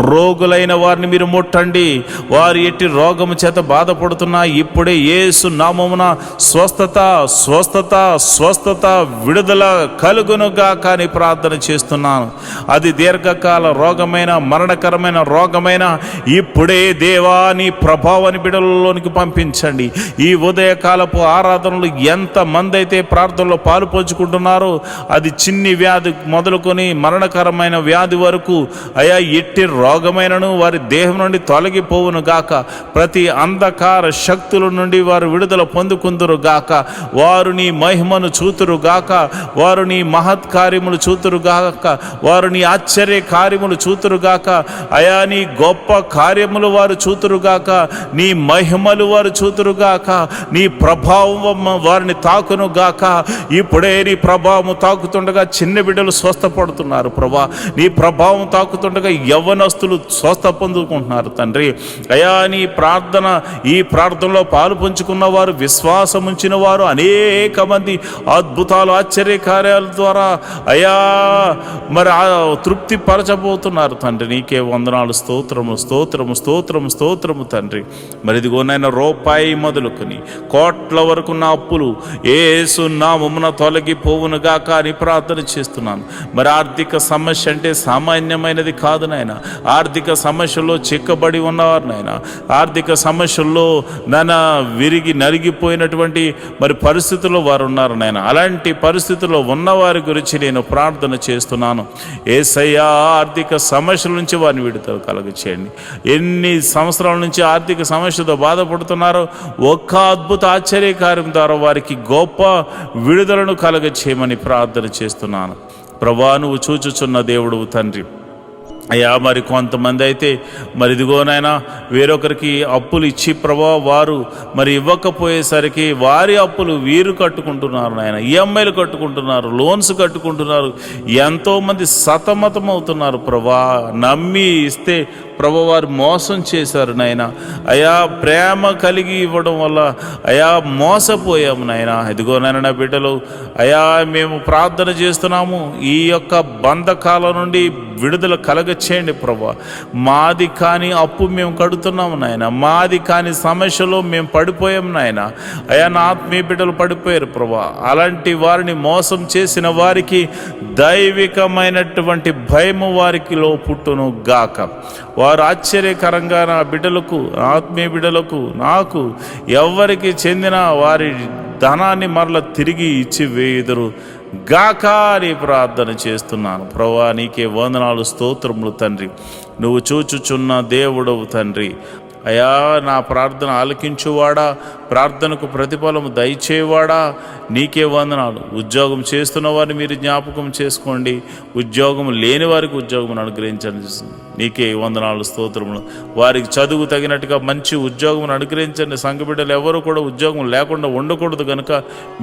రోగులైన వారిని మీరు ముట్టండి. వారు ఎట్టి రోగము చేత బాధపడుతున్నా ఇప్పుడే యేసు నామమున స్వస్థత స్వస్థత స్వస్థత విడుదల కలుగునుగా కానీ ప్రార్థన చేస్తున్నాను. అది దీర్ఘకాల రోగమైన మరణకరమైన రోగం రోగమైనా ఇప్పుడే దేవా నీ ప్రభావాన్ని బిడ్డలలోనికి పంపించండి. ఈ ఉదయకాలపు ఆరాధనలు ఎంతమంది అయితే ప్రార్థనలో పాలు పంచుకుంటున్నారో, అది చిన్ని వ్యాధి మొదలుకొని మరణకరమైన వ్యాధి వరకు అయా ఎట్టి రోగమైనను వారి దేహం నుండి తొలగిపోవును గాక. ప్రతి అంధకార శక్తుల నుండి వారు విడుదల పొందుకుందురు గాక. వారు నీ మహిమను చూతురు గాక. వారు నీ మహత్ కార్యములు చూతురు గాక. వారు నీ ఆశ్చర్య కార్యములు చూతురు గాక. అయా నీ గొప్ప కార్యములు వారు చూతురు గాక. నీ మహిమలు వారు చూతురు గాక. నీ ప్రభావం వారిని తాకును గాక. ఇప్పుడే నీ ప్రభావం తాకుతుండగా చిన్న బిడ్డలు స్వస్థపడుతున్నారు ప్రభా. నీ ప్రభావం తాకుతుండగా యవ్వనస్తులు స్వస్థ పొందుకుంటున్నారు తండ్రి. అయా నీ ప్రార్థన, ఈ ప్రార్థనలో పాలు పంచుకున్న వారు, విశ్వాసం ఉంచిన వారు అనేక మంది అద్భుతాలు ఆశ్చర్య కార్యాల ద్వారా అయా మరి తృప్తి పరచబోతున్నారు తండ్రి. నీకే వందనాలు, స్తోత్రము స్తోత్రము స్తోత్రము స్తోత్రము తండ్రి. మరి ఇదిగోనైనా రూపాయి మొదలుకొని కోట్ల వరకు నా అప్పులు యేసు నామమున తొలగిపోవును గాక అని ప్రార్థన చేస్తున్నాను. మరి ఆర్థిక సమస్య అంటే సామాన్యమైనది కాదు నాయన. ఆర్థిక సమస్యల్లో చిక్కబడి ఉన్నవారు నాయన, ఆర్థిక సమస్యల్లో విరిగి నలిగిపోయినటువంటి మరి పరిస్థితుల్లో వారు ఉన్నారు నాయన. అలాంటి పరిస్థితుల్లో ఉన్నవారి గురించి నేను ప్రార్థన చేస్తున్నాను. యేసయ్యా ఆర్థిక సమస్యల నుంచి వారిని విడుదల కలగచేయండి. ఎన్ని సంవత్సరాల నుంచి ఆర్థిక సమస్యతో బాధపడుతున్నారో ఒక్క అద్భుత ఆశ్చర్యకార్యం ద్వారా వారికి గొప్ప విడుదలను కలగచేయమని ప్రార్థన చేస్తున్నాను. ప్రభా నువ్వు చూచుచున్న దేవుడు తండ్రి. అయ్యా మరి కొంతమంది అయితే మరి ఇదిగోనైనా వేరొకరికి అప్పులు ఇచ్చి ప్రభా వారు మరి ఇవ్వకపోయేసరికి వారి అప్పులు వీరు కట్టుకుంటున్నారు నాయన. ఈఎంఐలు కట్టుకుంటున్నారు, లోన్స్ కట్టుకుంటున్నారు. ఎంతోమంది సతమతం అవుతున్నారు ప్రభా. నమ్మి ఇస్తే ప్రభు వారు మోసం చేశారు నాయన. అయా ప్రేమ కలిగి ఇవ్వడం వల్ల అయా మోసపోయాము నాయన. ఇదిగోనైనా నా బిడ్డలు అయా మేము ప్రార్థన చేస్తున్నాము. ఈ యొక్క బంధకాల నుండి విడుదల కలగచేయండి ప్రభా. మాది కాని అప్పు మేము కడుతున్నాము నాయన. మాది కాని సమస్యలో మేము పడిపోయాము నాయన. అయా నా ఆత్మీయ బిడ్డలు పడిపోయారు ప్రభా. అలాంటి వారిని మోసం చేసిన వారికి దైవికమైనటువంటి భయము వారికిలో పుట్టును గాక. వారు ఆశ్చర్యకరంగా నా బిడ్డలకు, ఆత్మీయ బిడ్డలకు, నాకు ఎవరికి చెందిన వారి ధనాన్ని మరల తిరిగి ఇచ్చి వేయుదురు గాక అని ప్రార్థన చేస్తున్నాను. ప్రభువా నీకే వందనాలు, స్తోత్రములు తండ్రి. నువ్వు చూచుచున్న దేవుడవు తండ్రి. అయా నా ప్రార్థన ఆలకించువాడా, ప్రార్థనకు ప్రతిఫలము దయచేవాడా, నీకే వందనాలు. ఉద్యోగం చేస్తున్న వారిని మీరు జ్ఞాపకం చేసుకోండి. ఉద్యోగం లేని వారికి ఉద్యోగం అనుగ్రహించండి. నీకే వందనాలు, స్తోత్రములు. వారికి చదువు తగినట్టుగా మంచి ఉద్యోగం అనుగ్రహించండి. సంఘ బిడ్డలు ఎవరు కూడా ఉద్యోగం లేకుండా ఉండకూడదు కనుక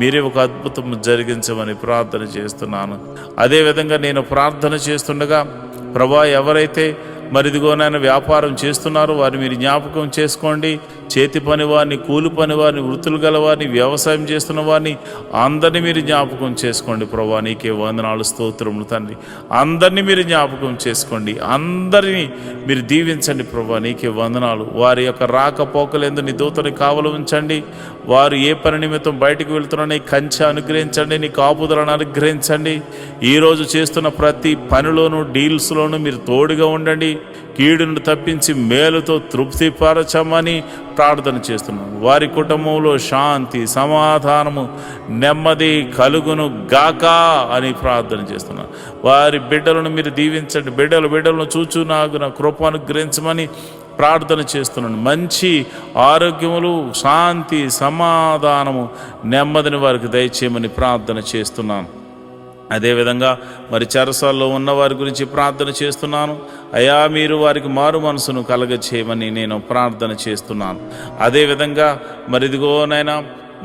మీరే ఒక అద్భుతం జరిగించమని ప్రార్థన చేస్తున్నాను. అదేవిధంగా నేను ప్రార్థన చేస్తుండగా ప్రభా ఎవరైతే మరి ఇదిగోనైనా వ్యాపారం చేస్తున్నారు వారిని మీరు జ్ఞాపకం చేసుకోండి. చేతి పని వారిని, కూలి పని వారిని, వృత్తులు గల వారిని, వ్యవసాయం చేస్తున్న వారిని అందరినీ మీరు జ్ఞాపకం చేసుకోండి. ప్రభా నీకే వందనాలు, స్తోత్రములు తండ్రి. అందరినీ మీరు జ్ఞాపకం చేసుకోండి. అందరినీ మీరు దీవించండి. ప్రభా నీకే వందనాలు. వారి యొక్క రాకపోకలందు నీ దూతని కావలి ఉంచండి. వారు ఏ పని నిమిత్తం బయటకు వెళ్తున్నారో కంచె అనుగ్రహించండి. నీ కాపుదలను అనుగ్రహించండి. ఈరోజు చేస్తున్న ప్రతి పనిలోనూ, డీల్స్లోనూ మీరు తోడుగా ఉండండి. కీడును తప్పించి మేలుతో తృప్తిపరచమని ప్రార్థన చేస్తున్నాను. వారి కుటుంబంలో శాంతి, సమాధానము, నెమ్మది కలుగును గాక అని ప్రార్థన చేస్తున్నాను. వారి బిడ్డలను మీరు దీవించండి. బిడ్డలను చూచు నాకు నా కృప అనుగ్రహించమని ప్రార్థన చేస్తున్నాను. మంచి ఆరోగ్యములు, శాంతి, సమాధానము, నెమ్మదిని వారికి దయచేయమని ప్రార్థన చేస్తున్నాను. అదేవిధంగా మరి చెరసాల్లో ఉన్న వారి గురించి ప్రార్థన చేస్తున్నాను. అయా మీరు వారికి మారు మనసును కలగచేయమని నేను ప్రార్థన చేస్తున్నాను. అదేవిధంగా మరి ఇదిగోనైనా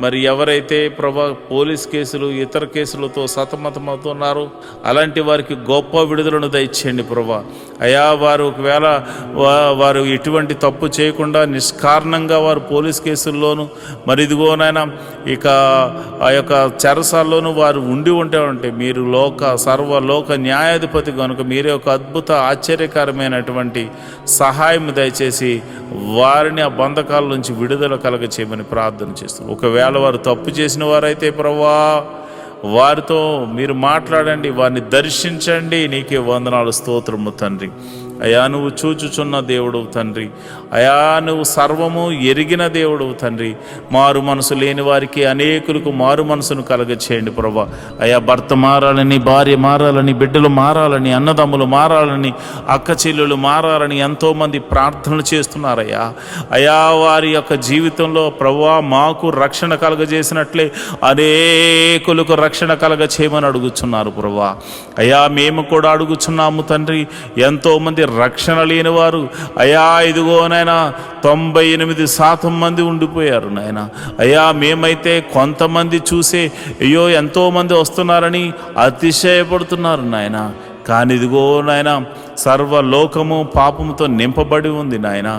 మరి ఎవరైతే ప్రభా పోలీస్ కేసులు, ఇతర కేసులతో సతమతమవుతున్నారో అలాంటి వారికి గొప్ప విడుదలను దయచేయండి ప్రభా. అయా వారు ఒకవేళ వారు ఎటువంటి తప్పు చేయకుండా నిష్కారణంగా వారు పోలీస్ కేసుల్లోనూ మరి ఇదిగోనైనా ఇక ఆ యొక్క చెరసాల్లోనూ వారు ఉంటే మీరు సర్వలోక న్యాయాధిపతి కనుక మీరే ఒక అద్భుత ఆశ్చర్యకరమైనటువంటి సహాయం దయచేసి వారిని ఆ బంధకాల నుంచి విడుదల కలగ చేయమని ప్రార్థన చేస్తున్నాం. ఒకవేళ వారు తప్పు చేసిన వారైతే ప్రభువా వారితో మీరు మాట్లాడండి, వారిని దర్శించండి. నీకే వందనాలు, స్తోత్రము తండ్రి. అయా నువ్వు చూచుచున్న దేవుడవు తండ్రి. అయా నువ్వు సర్వము ఎరిగిన దేవుడవు తండ్రి. మారు మనసు లేని వారికి అనేకులకు మారు మనసును కలగచేయండి ప్రభా. అయా భర్త మారాలని, భార్య మారాలని, బిడ్డలు మారాలని, అన్నదమ్ములు మారాలని, అక్క చెల్లెలు మారాలని ఎంతోమంది ప్రార్థనలు చేస్తున్నారయ్యా. అయా వారి యొక్క జీవితంలో ప్రభువా మాకు రక్షణ కలగజేసినట్లే అనేకులకు రక్షణ కలగచేయమని అడుగుచున్నారు ప్రభువా. అయా మేము కూడా అడుగుచున్నాము తండ్రి. ఎంతోమంది రక్షణ లేని వారు అయా ఇదిగో నాయన 98% మంది ఉండిపోయారు నాయన. అయ్యా మేమైతే కొంతమంది చూసే అయ్యో ఎంతోమంది వస్తున్నారని అతిశయపడుతున్నారు నాయన. కానీ ఇదిగో నాయన సర్వలోకము పాపముతో నింపబడి ఉంది నాయన.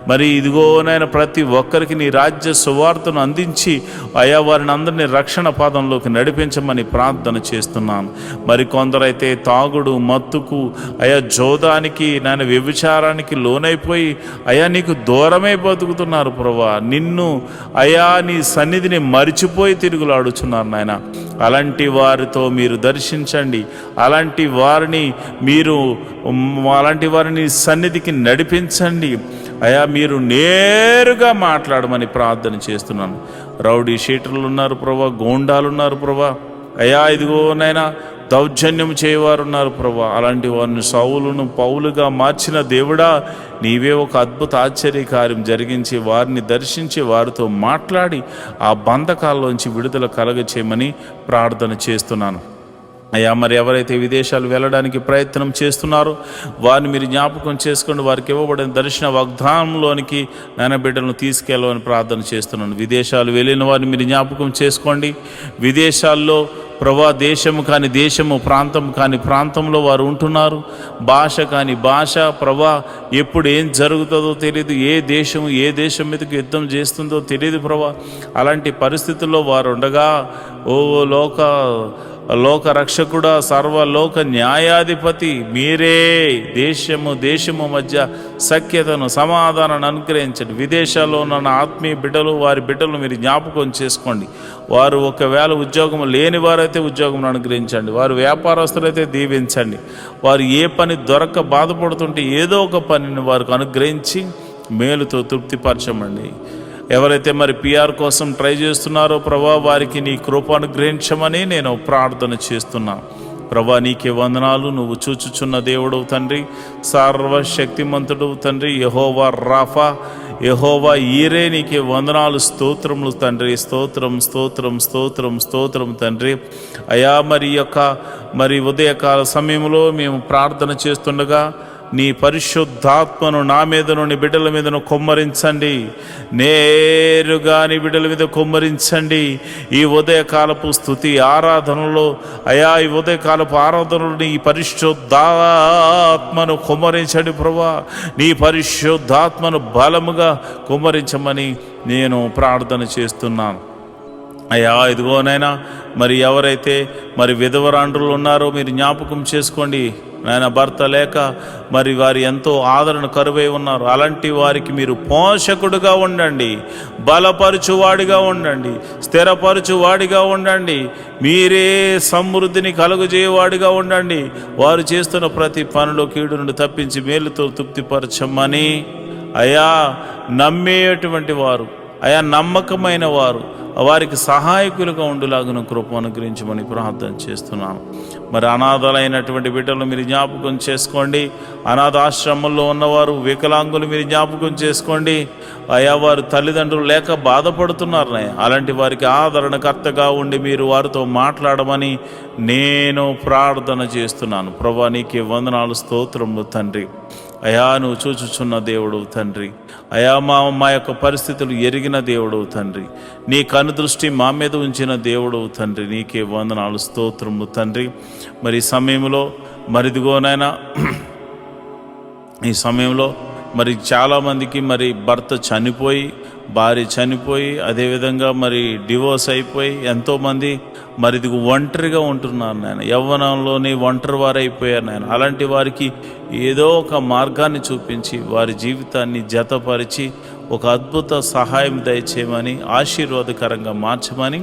మరి ఇదిగో నాయన ప్రతి ఒక్కరికి నీ రాజ్య సువార్తను అందించి అయా వారిని అందరినీ రక్షణ పాదంలోకి నడిపించమని ప్రార్థన చేస్తున్నాను. మరి కొందరైతే తాగుడు, మత్తుకు, అయా జోదానికి, నాయన వ్యభిచారానికి లోనైపోయి అయా నీకు దూరమే బతుకుతున్నారు ప్రభా. నిన్ను అయా నీ సన్నిధిని మరిచిపోయి తిరుగులాడుచున్నారు నాయన. అలాంటి వారితో మీరు దర్శించండి. అలాంటి వారిని సన్నిధికి నడిపించండి. అయా మీరు నేరుగా మాట్లాడమని ప్రార్థన చేస్తున్నాను. రౌడీ షీటర్లు ఉన్నారు ప్రభా, గోండాలు ఉన్నారు ప్రభా. అయా ఇదిగో నైనా దౌర్జన్యం చేయవారు ఉన్నారు ప్రభా. అలాంటి వారిని సౌలును పౌలుగా మార్చిన దేవుడా, నీవే ఒక అద్భుత ఆశ్చర్యకార్యం జరిగించి వారిని దర్శించి వారితో మాట్లాడి ఆ బంధకాల్లోంచి విడుదల కలగచేయమని ప్రార్థన చేస్తున్నాను. అయ్యా మరి ఎవరైతే విదేశాలు వెళ్ళడానికి ప్రయత్నం చేస్తున్నారో వారిని మీరు జ్ఞాపకం చేసుకోండి. వారికి ఇవ్వబడిన దర్శన వాగ్దానంలోనికి నాయన బిడ్డలను తీసుకెళ్ళమని ప్రార్థన చేస్తున్నాను. విదేశాలు వెళ్ళిన వారిని మీరు జ్ఞాపకం చేసుకోండి. విదేశాల్లో ప్రభా దేశము కాని దేశము, ప్రాంతం కాని ప్రాంతంలో వారు ఉంటున్నారు. భాష కాని భాష ప్రభా, ఎప్పుడు ఏం జరుగుతుందో తెలియదు. ఏ దేశం మీదకి యుద్ధం చేస్తుందో తెలియదు ప్రభా. అలాంటి పరిస్థితుల్లో వారు ఉండగా ఓ లోక రక్షకుడా, సర్వలోక న్యాయాధిపతి మీరే దేశము మధ్య సఖ్యతను, సమాధానాన్ని అనుగ్రహించండి. విదేశాల్లో ఉన్న ఆత్మీయ బిడ్డలు, వారి బిడ్డలు మీరు జ్ఞాపకం చేసుకోండి. వారు ఒకవేళ ఉద్యోగం లేని వారైతే ఉద్యోగం అనుగ్రహించండి. వారు వ్యాపారస్తులైతే దీవించండి. వారు ఏ పని దొరక్క బాధపడుతుంటే ఏదో ఒక పనిని వారికి అనుగ్రహించి మేలుతో తృప్తిపరచమండి. ఎవరైతే మరి పిఆర్ కోసం ట్రై చేస్తున్నారో ప్రభా, వారికి నీ కృప అనుగ్రహించమని నేను ప్రార్థన చేస్తున్నాను. ప్రభా నీకే వందనాలు. నువ్వు చూచుచున్న దేవుడు తండ్రి, సర్వశక్తిమంతుడు తండ్రి, యెహోవా రాఫా, యెహోవా ఈరే, నీకే వందనాలు, స్తోత్రములు తండ్రి. స్తోత్రం తండ్రి. అయా మరి ఉదయకాల సమయంలో మేము ప్రార్థన చేస్తుండగా నీ పరిశుద్ధాత్మను నా మీదను, నీ బిడ్డల మీదను కొమ్మరించండి. నేరుగా నీ బిడ్డల మీద కొమ్మరించండి. ఈ ఉదయకాలపు స్తుతి ఆరాధనలో అయా, ఈ ఉదయకాలపు ఆరాధనలో నీ పరిశుద్ధాత్మను కొమ్మరించండి ప్రభా. నీ పరిశుద్ధాత్మను బలముగా కొమ్మరించమని నేను ప్రార్థన చేస్తున్నాను. అయ్యా ఇదిగోనైనా మరి ఎవరైతే మరి విధవరాండ్రులు ఉన్నారో మీరు జ్ఞాపకం చేసుకోండి నాయన. భర్త లేక మరి వారు ఎంతో ఆదరణ కరువై ఉన్నారు. అలాంటి వారికి మీరు పోషకుడుగా ఉండండి, బలపరచువాడిగా ఉండండి, స్థిరపరచువాడిగా ఉండండి. మీరే సమృద్ధిని కలుగజేయవాడిగా ఉండండి. వారు చేస్తున్న ప్రతి పనిలో కీడు నుండి తప్పించి మేలుతో తృప్తిపరచమని అయా నమ్మేటువంటి వారు, అయా నమ్మకమైన వారు, వారికి సహాయకులుగా ఉండులాగున కృప అనుగ్రహించమని ప్రార్థన చేస్తున్నాను. మరి అనాథలైనటువంటి బిడ్డలు మీరు జ్ఞాపకం చేసుకోండి. అనాథాశ్రమంలో ఉన్నవారు, వికలాంగులు మీరు జ్ఞాపకం చేసుకోండి. అయా వారు తల్లిదండ్రులు లేక బాధపడుతున్నారు. అలాంటి వారికి ఆదరణకర్తగా ఉండి మీరు వారితో మాట్లాడమని నేను ప్రార్థన చేస్తున్నాను. ప్రభా నీకే వందనాలు, స్తోత్రములు తండ్రి. అయా నువ్వు చూచుచున్న దేవుడు తండ్రి. అయా మా యొక్క పరిస్థితులు ఎరిగిన దేవుడు తండ్రి. నీ కనుదృష్టి మా మీద ఉంచిన దేవుడు తండ్రి. నీకే వందనాలు, స్తోత్రములు తండ్రి. మరి ఈ సమయంలో మరి చాలామందికి మరి భర్త చనిపోయి, భార్య చనిపోయి, అదేవిధంగా మరి డివోర్స్ అయిపోయి ఎంతోమంది మరి ఇది ఒంటరిగా ఉంటున్నారు నాయన. యవ్వనంలోనే ఒంటరి వారు అయిపోయారు నాయన. అలాంటి వారికి ఏదో ఒక మార్గాన్ని చూపించి వారి జీవితాన్ని జతపరిచి ఒక అద్భుత సహాయం దయచేయమని, ఆశీర్వాదకరంగా మార్చమని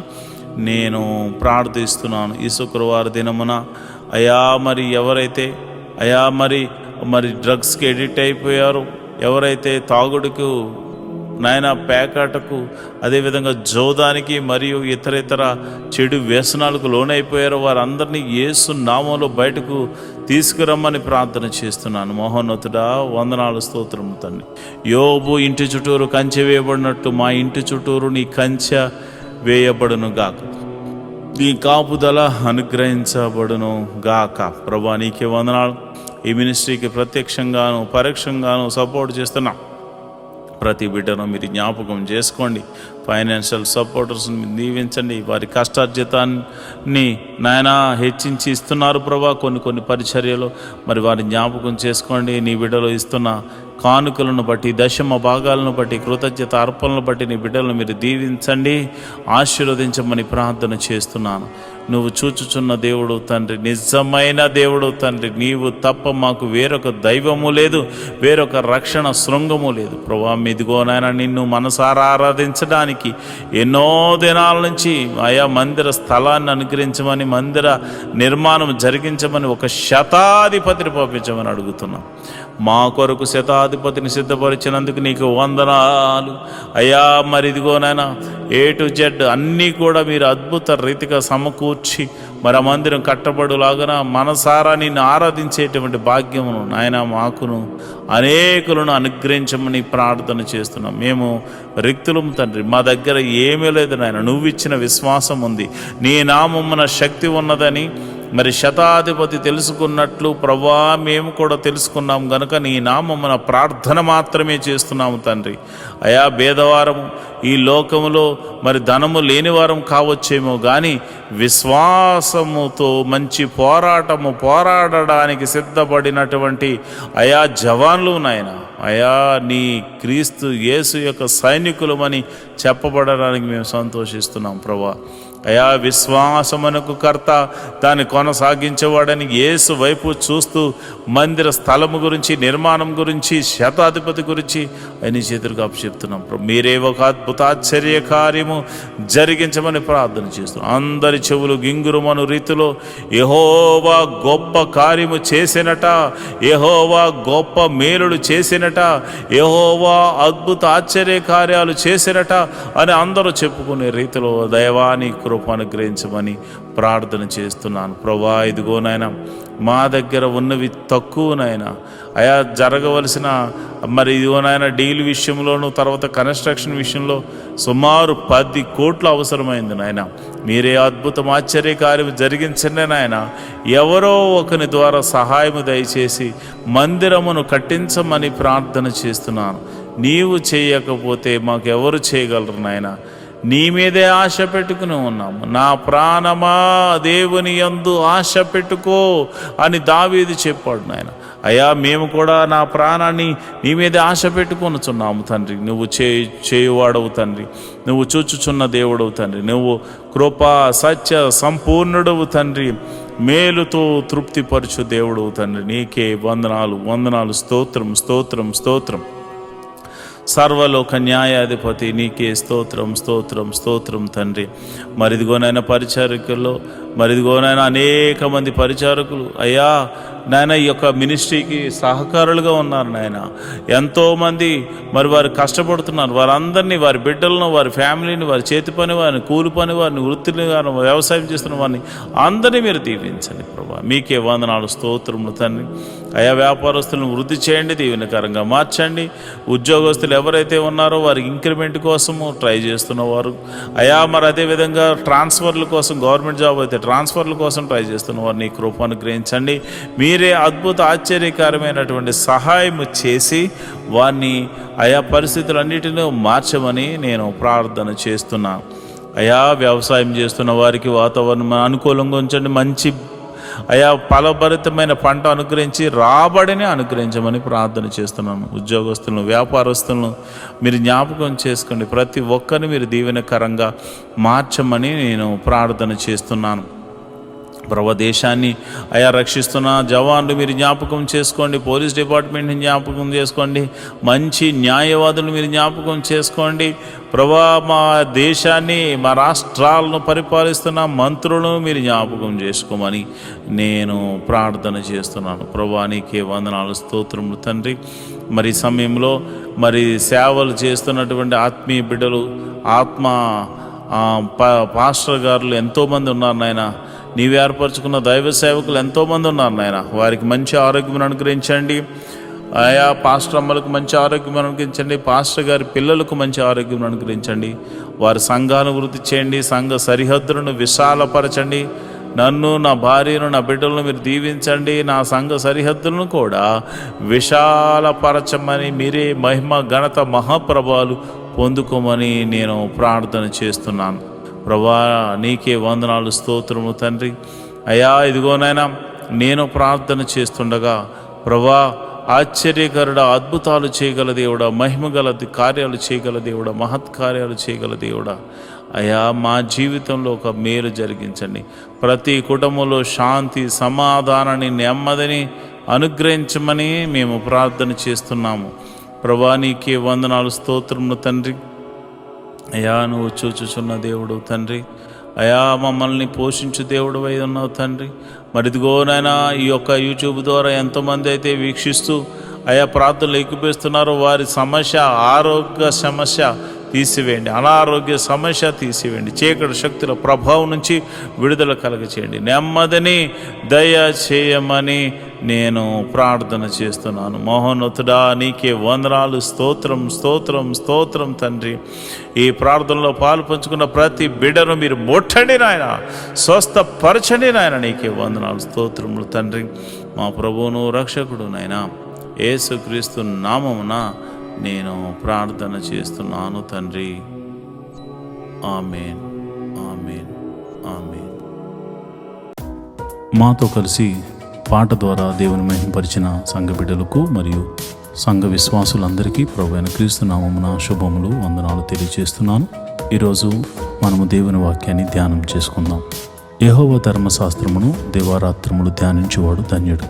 నేను ప్రార్థిస్తున్నాను. ఈ శుక్రవారం దినమున అయా మరి ఎవరైతే అయా మరి మరి డ్రగ్స్కి ఎడిక్ట్ అయిపోయారో, ఎవరైతే తాగుడుకు నాయన పేకాటకు, అదేవిధంగా జోదానికి మరియు ఇతర చెడు వ్యసనాలకు లోనైపోయారో వారందరినీ యేసు నామంలో బయటకు తీసుకురమ్మని ప్రార్థన చేస్తున్నాను. మహోన్నతుడా, వందనాలు, స్తోత్రం తండ్రి. యోబు ఇంటి చుట్టూరు కంచె వేయబడినట్టు మా ఇంటి చుట్టూరు నీ కంచె వేయబడును గాక, నీ కాపుదల అనుగ్రహించబడును గాక. ప్రభా, నీకే వందనాలు. ఈ మినిస్ట్రీకి ప్రత్యక్షంగాను పరోక్షంగాను సపోర్ట్ చేస్తున్నాం. ప్రతి బిడ్డను మీరు జ్ఞాపకం చేసుకోండి. ఫైనాన్షియల్ సపోర్టర్స్ని మీరు దీవించండి. వారి కష్టార్జితాన్ని నాయన హెచ్చించి ఇస్తున్నారు ప్రభా. కొన్ని పరిచర్యలు మరి వారి జ్ఞాపకం చేసుకోండి. నీ బిడ్డలు ఇస్తున్న కానుకలను బట్టి, దశమ భాగాలను బట్టి, కృతజ్ఞత అర్పణలను బట్టి నీ బిడ్డలను మీరు దీవించండి, ఆశీర్వదించమని ప్రార్థన చేస్తున్నాను. నువ్వు చూచుచున్న దేవుడు తండ్రి, నిజమైన దేవుడు తండ్రి. నీవు తప్ప మాకు వేరొక దైవము లేదు, వేరొక రక్షణ శృంగము లేదు ప్రభా. ఇదిగోనైనా నిన్ను మనసారా ఆరాధించడానికి ఎన్నో దినాల నుంచి ఆయా మందిర స్థలాన్ని అనుగ్రహించమని, మందిర నిర్మాణం జరిగించమని ఒక శతాధిపతిని పంపించమని అడుగుతున్నాం. మా కొరకు శతాధిపతిని సిద్ధపరిచినందుకు నీకు వందనాలు అయ్యా. మరి ఇదిగోనైనా A to Z అన్నీ కూడా మీరు అద్భుత రీతిగా సమకూర్చి మరి ఆ మందిరం కట్టబడులాగన మనసారా నిన్ను ఆరాధించేటువంటి భాగ్యమును నాయన మాకును అనేకులను అనుగ్రహించమని ప్రార్థన చేస్తున్నాం. మేము రిక్తులం తండ్రి, మా దగ్గర ఏమీ లేదు నాయన. నువ్వు ఇచ్చిన విశ్వాసం ఉంది, నీ నామమున శక్తి ఉన్నదని మరి శతాధిపతి తెలుసుకున్నట్లు ప్రభా మేము కూడా తెలుసుకున్నాం గనుక నీ నామమున ప్రార్థన మాత్రమే చేస్తున్నాము తండ్రి. అయా, భేదవారము ఈ లోకములో మరి ధనము లేనివారం కావచ్చేమో కానీ విశ్వాసముతో మంచి పోరాడడానికి సిద్ధపడినటువంటి అయా జవాన్లు నాయన, అయా నీ క్రీస్తు యేసు యొక్క సైనికులమని చెప్పబడడానికి మేము సంతోషిస్తున్నాం ప్రభా. అయా, విశ్వాసమునకు కర్త, దాన్ని కొనసాగించేవాడని యేసు వైపు చూస్తూ మందిర స్థలము గురించి, నిర్మాణం గురించి, శతాధిపతి గురించి ఆయన చేతులకు అప్పచెప్తున్నాం. మీరే ఒక అద్భుతాశ్చర్య కార్యము జరిగించమని ప్రార్థన చేస్తున్నాం. అందరి చెవులు గింగురుమను రీతిలో యెహోవా గొప్ప కార్యము చేసినట, యెహోవా గొప్ప మేలులు చేసినట, యెహోవా అద్భుత ఆశ్చర్య కార్యాలు చేసినట అని అందరూ చెప్పుకునే రీతిలో దైవాని కృప అనుగ్రహించమని ప్రార్థన చేస్తున్నాను ప్రభా. ఇదిగోనైనా మా దగ్గర ఉన్నవి తక్కువనైనా అయా, జరగవలసిన మరి ఇదిగోనైనా డీల్ విషయంలోనూ తర్వాత కన్స్ట్రక్షన్ విషయంలో సుమారు 10 కోట్లు అవసరమైంది నాయన. మీరే అద్భుతం ఆశ్చర్య కార్యం జరిగించండి నాయన. ఎవరో ఒకని ద్వారా సహాయము దయచేసి మందిరమును కట్టించమని ప్రార్థన చేస్తున్నాను. నీవు చేయకపోతే మాకెవరు చేయగలరు నాయన. నీ మీదే ఆశ పెట్టుకుని ఉన్నాము. నా ప్రాణమా దేవుని యందు ఆశ పెట్టుకో అని దావీదు చెప్పాడు నాయన. అయ్యా, మేము కూడా నా ప్రాణాన్ని నీ మీదే ఆశ పెట్టుకొనుచున్నాము తండ్రి. నువ్వు చేయువాడవు తండ్రి, నువ్వు చూచుచున్న దేవుడవు తండ్రి, నువ్వు కృపా సత్య సంపూర్ణుడవు తండ్రి, మేలుతో తృప్తిపరచు దేవుడవు తండ్రి. నీకే వందనాలు, స్తోత్రం. సర్వలోక న్యాయాధిపతి నీకే స్తోత్రం తండ్రి. మరిదిగోనైనా పరిచారకుల్లో మరిదిగోనైనా అనేక మంది పరిచారకులు అయ్యా నాయన ఈ యొక్క మినిస్ట్రీకి సహకారులుగా ఉన్నారు నాయన. ఎంతోమంది మరి వారు కష్టపడుతున్నారు. వారందరినీ, వారి బిడ్డలను, వారి ఫ్యామిలీని, వారి చేతి పని వారిని, కూలి పని వారిని, వృత్తిని వారిని, వ్యవసాయం చేస్తున్న వారిని అందరినీ మీరు దీవించండి ప్రభా. మీకే వందనాలు, స్తోత్రములు తండ్రి. అయా, వ్యాపారస్తులను వృద్ధి చేయండి, దీవెనకరంగా మార్చండి. ఉద్యోగస్తులు ఎవరైతే ఉన్నారో వారికి ఇంక్రిమెంట్ కోసము ట్రై చేస్తున్నవారు అయా, మరి అదేవిధంగా ట్రాన్స్ఫర్ల కోసం, గవర్నమెంట్ జాబ్ అయితే ట్రాన్స్ఫర్ల కోసం ట్రై చేస్తున్న వారిని కృపను గ్రహించండి. మీరే అద్భుత ఆశ్చర్యకరమైనటువంటి సహాయం చేసి వారిని ఆయా పరిస్థితులన్నిటినీ మార్చమని నేను ప్రార్థన చేస్తున్నాను. అయా, వ్యవసాయం చేస్తున్న వారికి వాతావరణం అనుకూలంగా ఉంచండి. మంచి అయా ఫలభరితమైన పంట అనుగ్రహించి రాబడిని అనుగ్రహించమని ప్రార్థన చేస్తున్నాను. ఉద్యోగస్తులను, వ్యాపారస్తులను మీరు జ్ఞాపకం చేసుకోండి. ప్రతి ఒక్కరిని మీరు దీవెనకరంగా మార్చమని నేను ప్రార్థన చేస్తున్నాను. ప్రభు దేశాన్ని అయా రక్షిస్తున్న జవాన్లు మీరు జ్ఞాపకం చేసుకోండి, పోలీస్ డిపార్ట్మెంట్ని జ్ఞాపకం చేసుకోండి, మంచి న్యాయవాదులు మీరు జ్ఞాపకం చేసుకోండి ప్రభా. మా దేశాన్ని మా రాష్ట్రాలను పరిపాలిస్తున్న మంత్రులను మీరు జ్ఞాపకం చేసుకోమని నేను ప్రార్థన చేస్తున్నాను ప్రభా. నీకే వందనాలు, స్తోత్రములు తండ్రి. మరి సమయంలో మరి సేవలు చేస్తున్నటువంటి ఆత్మీయ బిడ్డలు, పాస్టర్ గారులు ఎంతోమంది ఉన్నారు నాయన. నీవు ఏర్పరచుకున్న దైవ సేవకులు ఎంతోమంది ఉన్నారు నాయన. వారికి మంచి ఆరోగ్యం అనుగ్రహించండి ఆయా. పాస్టర్ అమ్మలకు మంచి ఆరోగ్యం అనుగ్రహించండి, పాస్టర్ గారి పిల్లలకు మంచి ఆరోగ్యం అనుగ్రహించండి. వారి సంఘాన్ని వృద్ధి చేయండి, సంఘ సరిహద్దులను విశాలపరచండి. నన్ను, నా భార్యను, నా బిడ్డలను మీరు దీవించండి. నా సంఘ సరిహద్దులను కూడా విశాలపరచమని, మీరే మహిమ ఘనత మహాప్రభావాలు పొందుకోమని నేను ప్రార్థన చేస్తున్నాను ప్రభా. నీకే వందనాలు, స్తోత్రము తండ్రి. అయ్యా ఇదిగోనైనా నేను ప్రార్థన చేస్తుండగా ప్రభా, ఆశ్చర్యకరుడ, అద్భుతాలు చేయగల దేవుడా, మహిమగల కార్యాలు చేయగల దేవుడా, మహత్కార్యాలు చేయగల దేవుడా అయ్యా, మా జీవితంలో ఒక మేలు జరిగించండి. ప్రతి కుటుంబంలో శాంతి, సమాధానాన్ని, నెమ్మదిని అనుగ్రహించమని మేము ప్రార్థన చేస్తున్నాము ప్రభా. నీకే వందనాలు, స్తోత్రములు తండ్రి. అయ్యా నువ్వు చూచుచున్న దేవుడు తండ్రి. అయా మమ్మల్ని పోషించు దేవుడు అయి ఉన్నావు తండ్రి. మరి ఇదిగోనైనా ఈ యొక్క యూట్యూబ్ ద్వారా ఎంతోమంది అయితే వీక్షిస్తూ అయా ప్రార్థనలు ఎక్కిపిస్తున్నారో వారి సమస్య, ఆరోగ్య సమస్య తీసివేయండి, అనారోగ్య సమస్య తీసివేయండి, చీకటి శక్తుల ప్రభావం నుంచి విడుదల కలగచేయండి, నెమ్మదిని దయ చేయమని నేను ప్రార్థన చేస్తున్నాను. మహోన్నతుడా నీకే వందనాలు, స్తోత్రం స్తోత్రం స్తోత్రం తండ్రి. ఈ ప్రార్థనలో పాలు పంచుకున్న ప్రతి బిడ్డను మీరు ముట్టండి నాయన, స్వస్థపరచండి నాయన. నీకే వందనాలు, స్తోత్రములు తండ్రి. మా ప్రభువును రక్షకుడు నాయన యేసుక్రీస్తు నామమున నేను ప్రార్థన చేస్తున్నాను తండ్రి. ఆమేన్, ఆమేన్, ఆమేన్. మాతో కలిసి పాట ద్వారా దేవుని మహిమపరిచిన సంఘ బిడ్డలకు మరియు సంఘ విశ్వాసులందరికీ ప్రభువైన క్రీస్తు నామమున శుభములు, వందనాలు తెలియజేస్తున్నాను. ఈరోజు మనము దేవుని వాక్యాన్ని ధ్యానం చేసుకుందాం. యెహోవా ధర్మశాస్త్రమును దివారాత్రములు ధ్యానించేవాడు ధన్యుడు.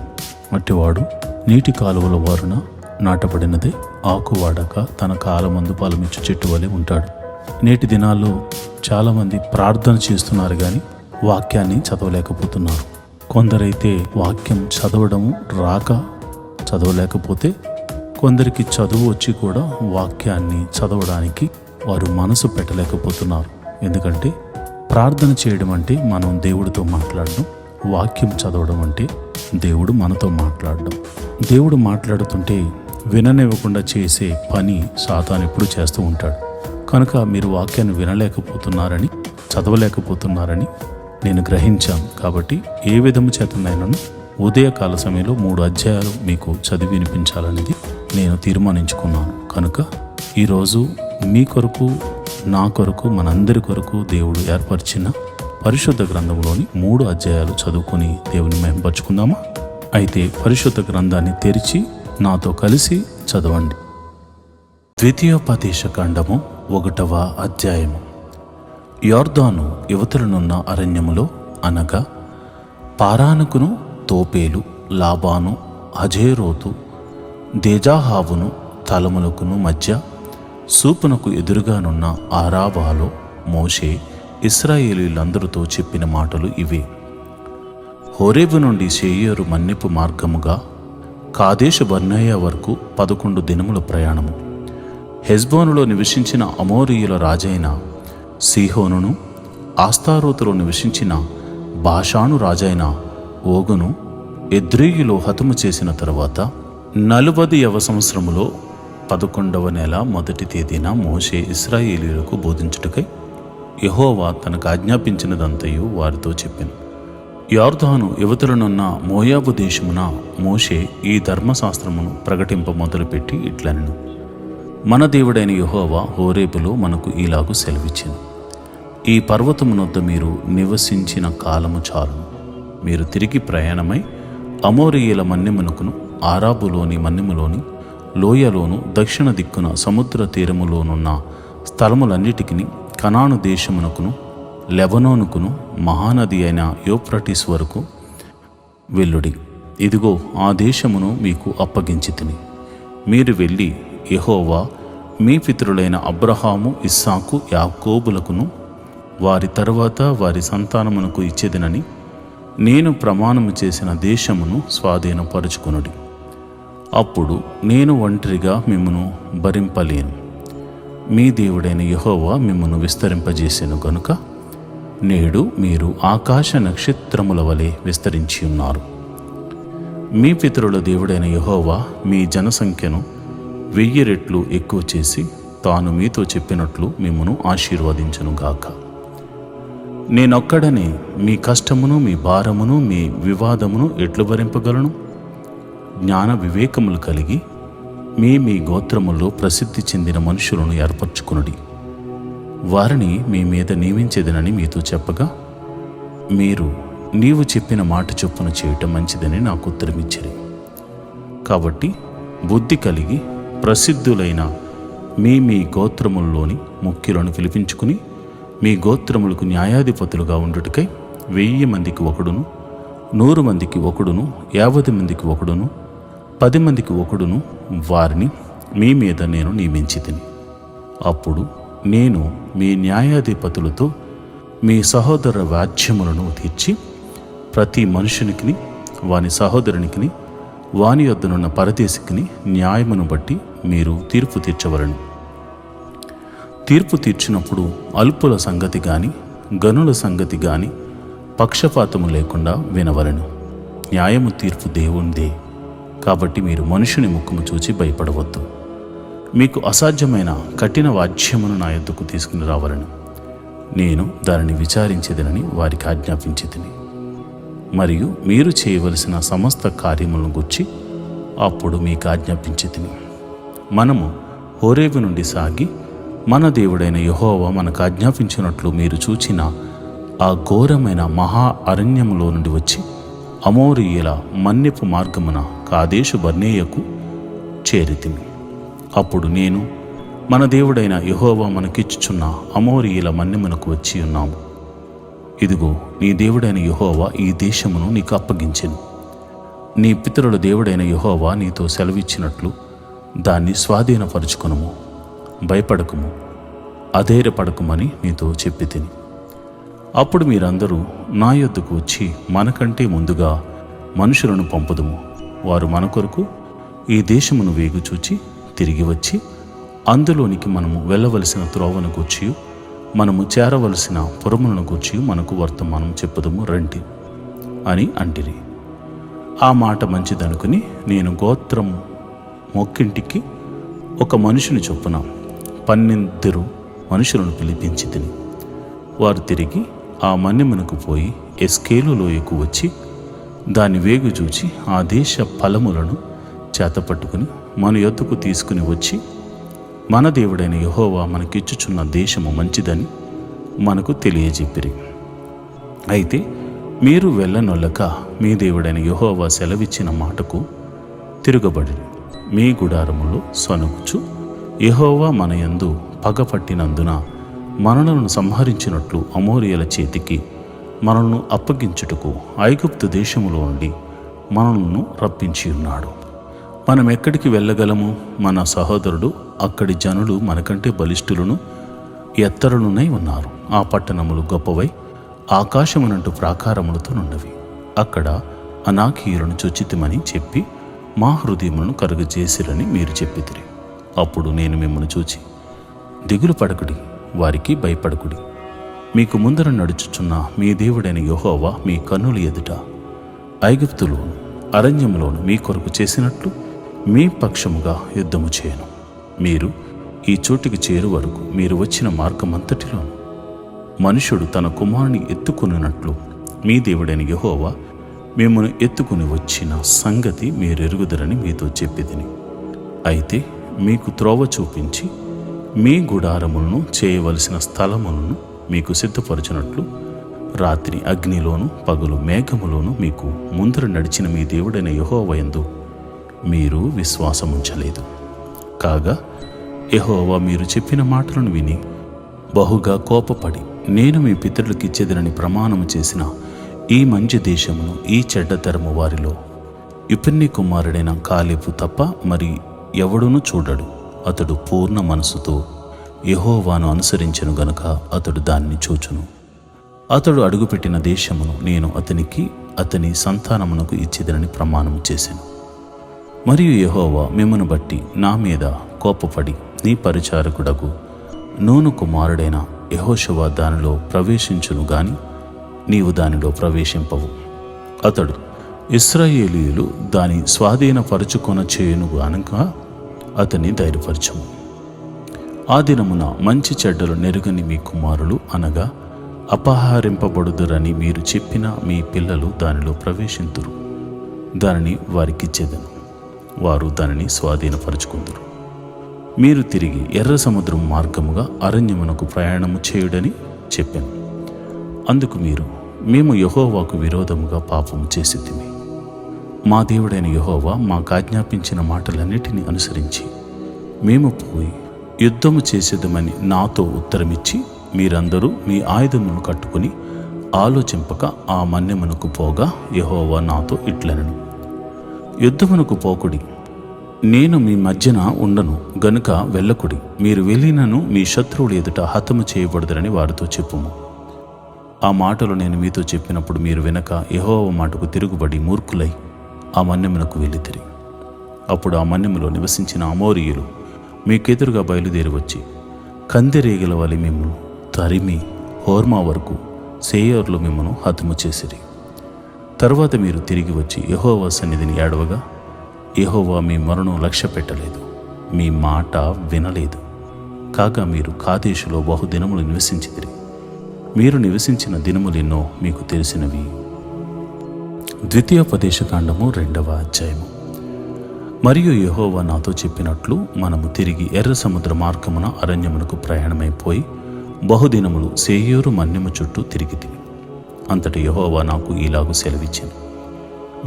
అట్టివాడు నీటి కాలువల వారున నాటబడినదే, ఆకువాడక తన కాలమందు ఫలమిచ్చు చెట్టు వలె ఉంటాడు. నేటి దినాల్లో చాలామంది ప్రార్థన చేస్తున్నారు కానీ వాక్యాన్ని చదవలేకపోతున్నారు. కొందరైతే వాక్యం చదవడము రాక చదవలేకపోతే, కొందరికి చదువు వచ్చి కూడా వాక్యాన్ని చదవడానికి వారు మనసు పెట్టలేకపోతున్నారు. ఎందుకంటే ప్రార్థన చేయడం అంటే మనం దేవుడితో మాట్లాడడం, వాక్యం చదవడం అంటే దేవుడు మనతో మాట్లాడడం. దేవుడు మాట్లాడుతుంటే విననివ్వకుండా చేసే పని సాతాను ఎప్పుడు చేస్తూ ఉంటాడు. కనుక మీరు వాక్యాన్ని వినలేకపోతున్నారని, చదవలేకపోతున్నారని నేను గ్రహించాను. కాబట్టి ఏ విధము చేతనైనాను ఉదయకాల సమయంలో 3 అధ్యాయాలు మీకు చదివి వినిపించాలనేది నేను తీర్మానించుకున్నాను. కనుక ఈరోజు మీ కొరకు, నా కొరకు, మనందరి కొరకు దేవుడు ఏర్పరిచిన పరిశుద్ధ గ్రంథంలోని 3 అధ్యాయాలు చదువుకొని దేవుని మహిమపరుచుకుందామా? అయితే పరిశుద్ధ గ్రంథాన్ని తెరిచి నాతో కలిసి చదవండి. ద్వితీయోపదేశ కాండము 1వ అధ్యాయము. యొర్దాను యువతలనున్న అరణ్యములో అనగా పారానుకును, తోపేలు, లాబాను, హజేరోతు, దేజాహావును తలములకును మధ్య సూపునకు ఎదురుగానున్న ఆరాబాలో మోషే ఇశ్రాయేలీలందరితో చెప్పిన మాటలు ఇవే. హోరేబు నుండి శేయోరు మన్నిపు మార్గముగా కాదేశు బర్నేయ వరకు 11 దినముల ప్రయాణము. హెజ్బోనులో నివసించిన అమోరీయుల రాజైన సీహోనును, ఆస్తారోతులో నివసించిన బాషాను రాజైన ఓగును ఎద్రీయులో హతము చేసిన తరువాత 40వ సంవత్సరములో 11వ నెల 1వ తేదీన మోషే ఇశ్రాయేలీయులకు బోధించుటకై యెహోవా తనకు ఆజ్ఞాపించినదంతయు వారితో చెప్పెను. యొర్దాను యువతలనున్న మోయాబు దేశమున మోషే ఈ ధర్మశాస్త్రమును ప్రకటింప మొదలుపెట్టి ఇట్లనెను. మన దేవుడైన యెహోవా హోరేబులో మనకు ఈలాగు సెలవిచ్చెను. ఈ పర్వతమునొద్ద మీరు నివసించిన కాలము చాలును. మీరు తిరిగి ప్రయాణమై అమోరీయుల మన్యమునకును, ఆరాబులోని మన్యములోని లోయలోను, దక్షిణ దిక్కున సముద్ర తీరములోనున్న స్థలములన్నిటికీ, కనాను దేశమునకును లెబనోనుకును మహానది అయిన యూఫ్రటీస్ వరకు వెళ్ళుడి. ఇదిగో ఆ దేశమును మీకు అప్పగించితిని. మీరు వెళ్ళి యెహోవా మీ పితరులైన అబ్రహాము, ఇస్సాకు, యాకోబులకును వారి తరువాత వారి సంతానమునకు ఇచ్చేదనని నేను ప్రమాణము చేసిన దేశమును స్వాధీనపరుచుకొనుడి. అప్పుడు నేను ఒంటరిగా మిమ్మును భరింపలేను. మీ దేవుడైన యెహోవా మిమ్మును విస్తరింపజేసెను గనుక నేడు మీరు ఆకాశ నక్షత్రముల వలె విస్తరించి ఉన్నారు. మీ పితరుల దేవుడైన యెహోవా మీ జనసంఖ్యను 1000 రెట్లు ఎక్కువ చేసి తాను మీతో చెప్పినట్లు మిమ్మును ఆశీర్వదించునుగాక. నేనొక్కడనే మీ కష్టమును, మీ భారమును, మీ వివాదమును ఎట్లు భరింపగలను? జ్ఞాన వివేకములు కలిగి మీ గోత్రములో ప్రసిద్ధి చెందిన మనుషులను ఏర్పరచుకునుడి. వారిని మీ మీద నియమించేదనని మీతో చెప్పగా మీరు నీవు చెప్పిన మాట చొప్పున చేయటం మంచిదని నాకు ఉత్తరమిచ్చిరి. కాబట్టి బుద్ధి కలిగి ప్రసిద్ధులైన మీ గోత్రముల్లోని ముఖ్యులను పిలిపించుకుని మీ గోత్రములకు న్యాయాధిపతులుగా ఉండుటకై 1000 మందికి ఒకడును, 100 మందికి ఒకడును, 50 మందికి ఒకడును, 10 మందికి ఒకడును వారిని మీ మీద నేను నియమించితిని. అప్పుడు నేను మీ న్యాయాధిపతులతో మీ సహోదర వాజ్యములను తీర్చి ప్రతి మనుషునికి వాని సహోదరునికి వాని యొద్దనున్న పరదేశికిని న్యాయమును బట్టి మీరు తీర్పు తీర్చవలను. తీర్పు తీర్చినప్పుడు అల్పుల సంగతి గాని గనుల సంగతి గాని పక్షపాతము లేకుండా వినవలను. న్యాయము తీర్పు దేవునిదే. కాబట్టి మీరు మనుషుని ముఖము చూచి భయపడవద్దు. మీకు అసాధ్యమైన కఠిన వాద్యమును నా యొద్దకు తీసుకుని రావాలను. నేను దానిని విచారించేదనని వారికి ఆజ్ఞాపించితిని. మరియు మీరు చేయవలసిన సమస్త కార్యములను గుర్చి అప్పుడు మీకు ఆజ్ఞాపించితిని. మనము హోరేబు నుండి సాగి మన దేవుడైన యెహోవా మనకు ఆజ్ఞాపించినట్లు మీరు చూచిన ఆ ఘోరమైన మహా అరణ్యములో నుండి వచ్చి అమోరీయుల మన్యపు మార్గమున కాదేషు బర్నేయకు చేరితిమి. అప్పుడు నేను మన దేవుడైన యెహోవా మనకిచ్చుచున్న అమోరీయుల మన్యమునకు వచ్చి ఉన్నాము. ఇదిగో నీ దేవుడైన యెహోవా ఈ దేశమును నీకు అప్పగించెను. నీ పితరుల దేవుడైన యెహోవా నీతో సెలవిచ్చినట్లు దాన్ని స్వాధీనపరుచుకొనుము. భయపడకుము, అధైర్యపడకుమని నీతో చెప్పి తిని. అప్పుడు మీరందరూ నా యొద్దకు వచ్చి మనకంటే ముందుగా మనుషులను పంపుదుము. వారు మన కొరకు ఈ దేశమును వేగుచూచి తిరిగి వచ్చి అందులోనికి మనము వెళ్ళవలసిన త్రోవను గూర్చి మనము చేరవలసిన పురములను గూర్చి మనకు వర్తమానం చెప్పుదము రండి అని అంటిరి. ఆ మాట మంచిదనుకుని నేను గోత్రం మొక్కింటికి ఒక మనుషుని చొప్పున 12 మనుషులను పిలిపించి తిని. వారు తిరిగి ఆ మన్యమునకు పోయి ఎస్కేలు లోయకు వచ్చి దాని వేగు చూచి ఆ దేశ ఫలములను చేతపట్టుకుని మన యొద్దకు తీసుకుని వచ్చి మన దేవుడైన యెహోవా మనకిచ్చుచున్న దేశము మంచిదని మనకు తెలియజెప్పిరి. అయితే మీరు వెళ్ళనొల్లక మీ దేవుడైన యెహోవా సెలవిచ్చిన మాటకు తిరుగబడి మీ గుడారములో సనుగుచు యెహోవా మన యందు పగపట్టినందున మనలను సంహరించినట్లు అమోరీయుల చేతికి మనల్ని అప్పగించుటకు ఐగుప్తు దేశములో నుండి మనలను రప్పించి ఉన్నాడు. మనం ఎక్కడికి వెళ్ళగలము? మన సహోదరుడు అక్కడి జనులు మనకంటే బలిష్ఠులను ఎత్తరులునై ఉన్నారు. ఆ పట్టణములు గొప్పవై ఆకాశమునంటూ ప్రాకారములతో నుండవి. అక్కడ అనాకీయులను చొచ్చితిమని చెప్పి మా హృదయములను కలుగజేసిరని మీరు చెప్పితిరి. అప్పుడు నేను మిమ్మల్ని చూచి దిగులు పడకుడి, వారికి భయపడకుడి. మీకు ముందర నడుచుచున్న మీ దేవుడైన యెహోవా మీ కన్నుల ఎదుట ఐగుప్తులోను అరణ్యములోను మీ కొరకు చేసినట్లు మీ పక్షముగా యుద్ధము చేయను. మీరు ఈ చోటికి చేరు వరకు మీరు వచ్చిన మార్గమంతటిలోను మనుషుడు తన కుమారుని ఎత్తుకున్నట్లు మీ దేవుడైన యెహోవా మిమ్మల్ని ఎత్తుకుని వచ్చిన సంగతి మీరెరుగుదరని మీతో చెప్పితిని. అయితే మీకు త్రోవ చూపించి మీ గుడారములను చేయవలసిన స్థలములను మీకు సిద్ధపరచినట్లు రాత్రి అగ్నిలోను పగలు మేఘములోను మీకు ముందర నడిచిన మీ దేవుడైన యెహోవా యందు మీరు విశ్వాసముంచలేదు. కాగా యెహోవా మీరు చెప్పిన మాటలను విని బహుగా కోపపడి నేను మీ పితరులకు ఇచ్చేదనని ప్రమాణము చేసిన ఈ మంచి దేశమును ఈ చెడ్డతరము వారిలో యిఫ్నే కుమారుడైన కాలేబు తప్ప మరి ఎవడునూ చూడడు. అతడు పూర్ణ మనసుతో యెహోవాను అనుసరించెను గనుక అతడు దాన్ని చూచును. అతడు అడుగుపెట్టిన దేశమును నేను అతనికి అతని సంతానమునకు ఇచ్చేదనని ప్రమాణం చేశాను. మరియు యెహోవా మిమ్మును బట్టి నా మీద కోపపడి నీ పరిచారకుడగు నూను కుమారుడైన యెహోషువ దానిలో ప్రవేశించును గాని నీవు దానిలో ప్రవేశింపవు. అతడు ఇశ్రాయేలీయులు దాని స్వాధీనపరచుకొన చేయును గనుక అతన్ని ధైర్యపరచము. ఆ దినమున మంచి చెడ్డలు నెరుగని మీ కుమారులు అనగా అపహరింపబడుదురని మీరు చెప్పిన మీ పిల్లలు దానిలో ప్రవేశింతురు. దానిని వారికిచ్చేదను, వారు దానిని స్వాధీనపరచుకుందురు. మీరు తిరిగి ఎర్ర సముద్రం మార్గముగా అరణ్యమునకు ప్రయాణము చేయుడని చెప్పాను. అందుకు మీరు మేము యెహోవాకు విరోధముగా పాపము చేసితిమి. మా దేవుడైన యెహోవా మాకు ఆజ్ఞాపించిన మాటలన్నిటినీ అనుసరించి మేము పోయి యుద్ధము చేసేదమని నాతో ఉత్తరమిచ్చి మీరందరూ మీ ఆయుధములను కట్టుకుని ఆలోచింపక ఆ మన్యమునకు పోగా యెహోవా నాతో ఇట్లనెను, యుద్ధమునకు పోకుడి, నేను మీ మధ్యన ఉండను గనుక వెళ్ళకుడి. మీరు వెళ్ళినను మీ శత్రువులు ఎదుట హతము చేయబడదురని వారితో చెప్పుము. ఆ మాటలు నేను మీతో చెప్పినప్పుడు మీరు వినక యెహోవా మాటకు తిరుగుబడి మూర్ఖులై ఆ మన్యమునకు వెళ్ళితిరి. అప్పుడు ఆ మన్యములో నివసించిన అమోరీయులు మీకెదురుగా బయలుదేరి వచ్చి కందిరీగల వలె మిమ్మను తరిమి హోర్మా వరకు సేయోర్లో మిమ్మను హతము చేసిరి. తరువాత మీరు తిరిగి వచ్చి యెహోవా సన్నిధిని ఏడవగా యెహోవా మీ మొరను లక్ష్య పెట్టలేదు, మీ మాట వినలేదు. కాగా మీరు కాదేశులో బహుదినములు నివసించితిరి. మీరు నివసించిన దినములెన్నో మీకు తెలిసినవి. ద్వితీయోపదేశకాండము 2వ అధ్యాయము. మరియు యెహోవా నాతో చెప్పినట్లు మనము తిరిగి ఎర్ర సముద్ర మార్గమున అరణ్యమునకు ప్రయాణమైపోయి బహుదినములు సేయోరు మన్యము చుట్టూ తిరిగితిమి. అంతటి యెహోవా నాకు ఈలాగు సెలవిచ్చెను,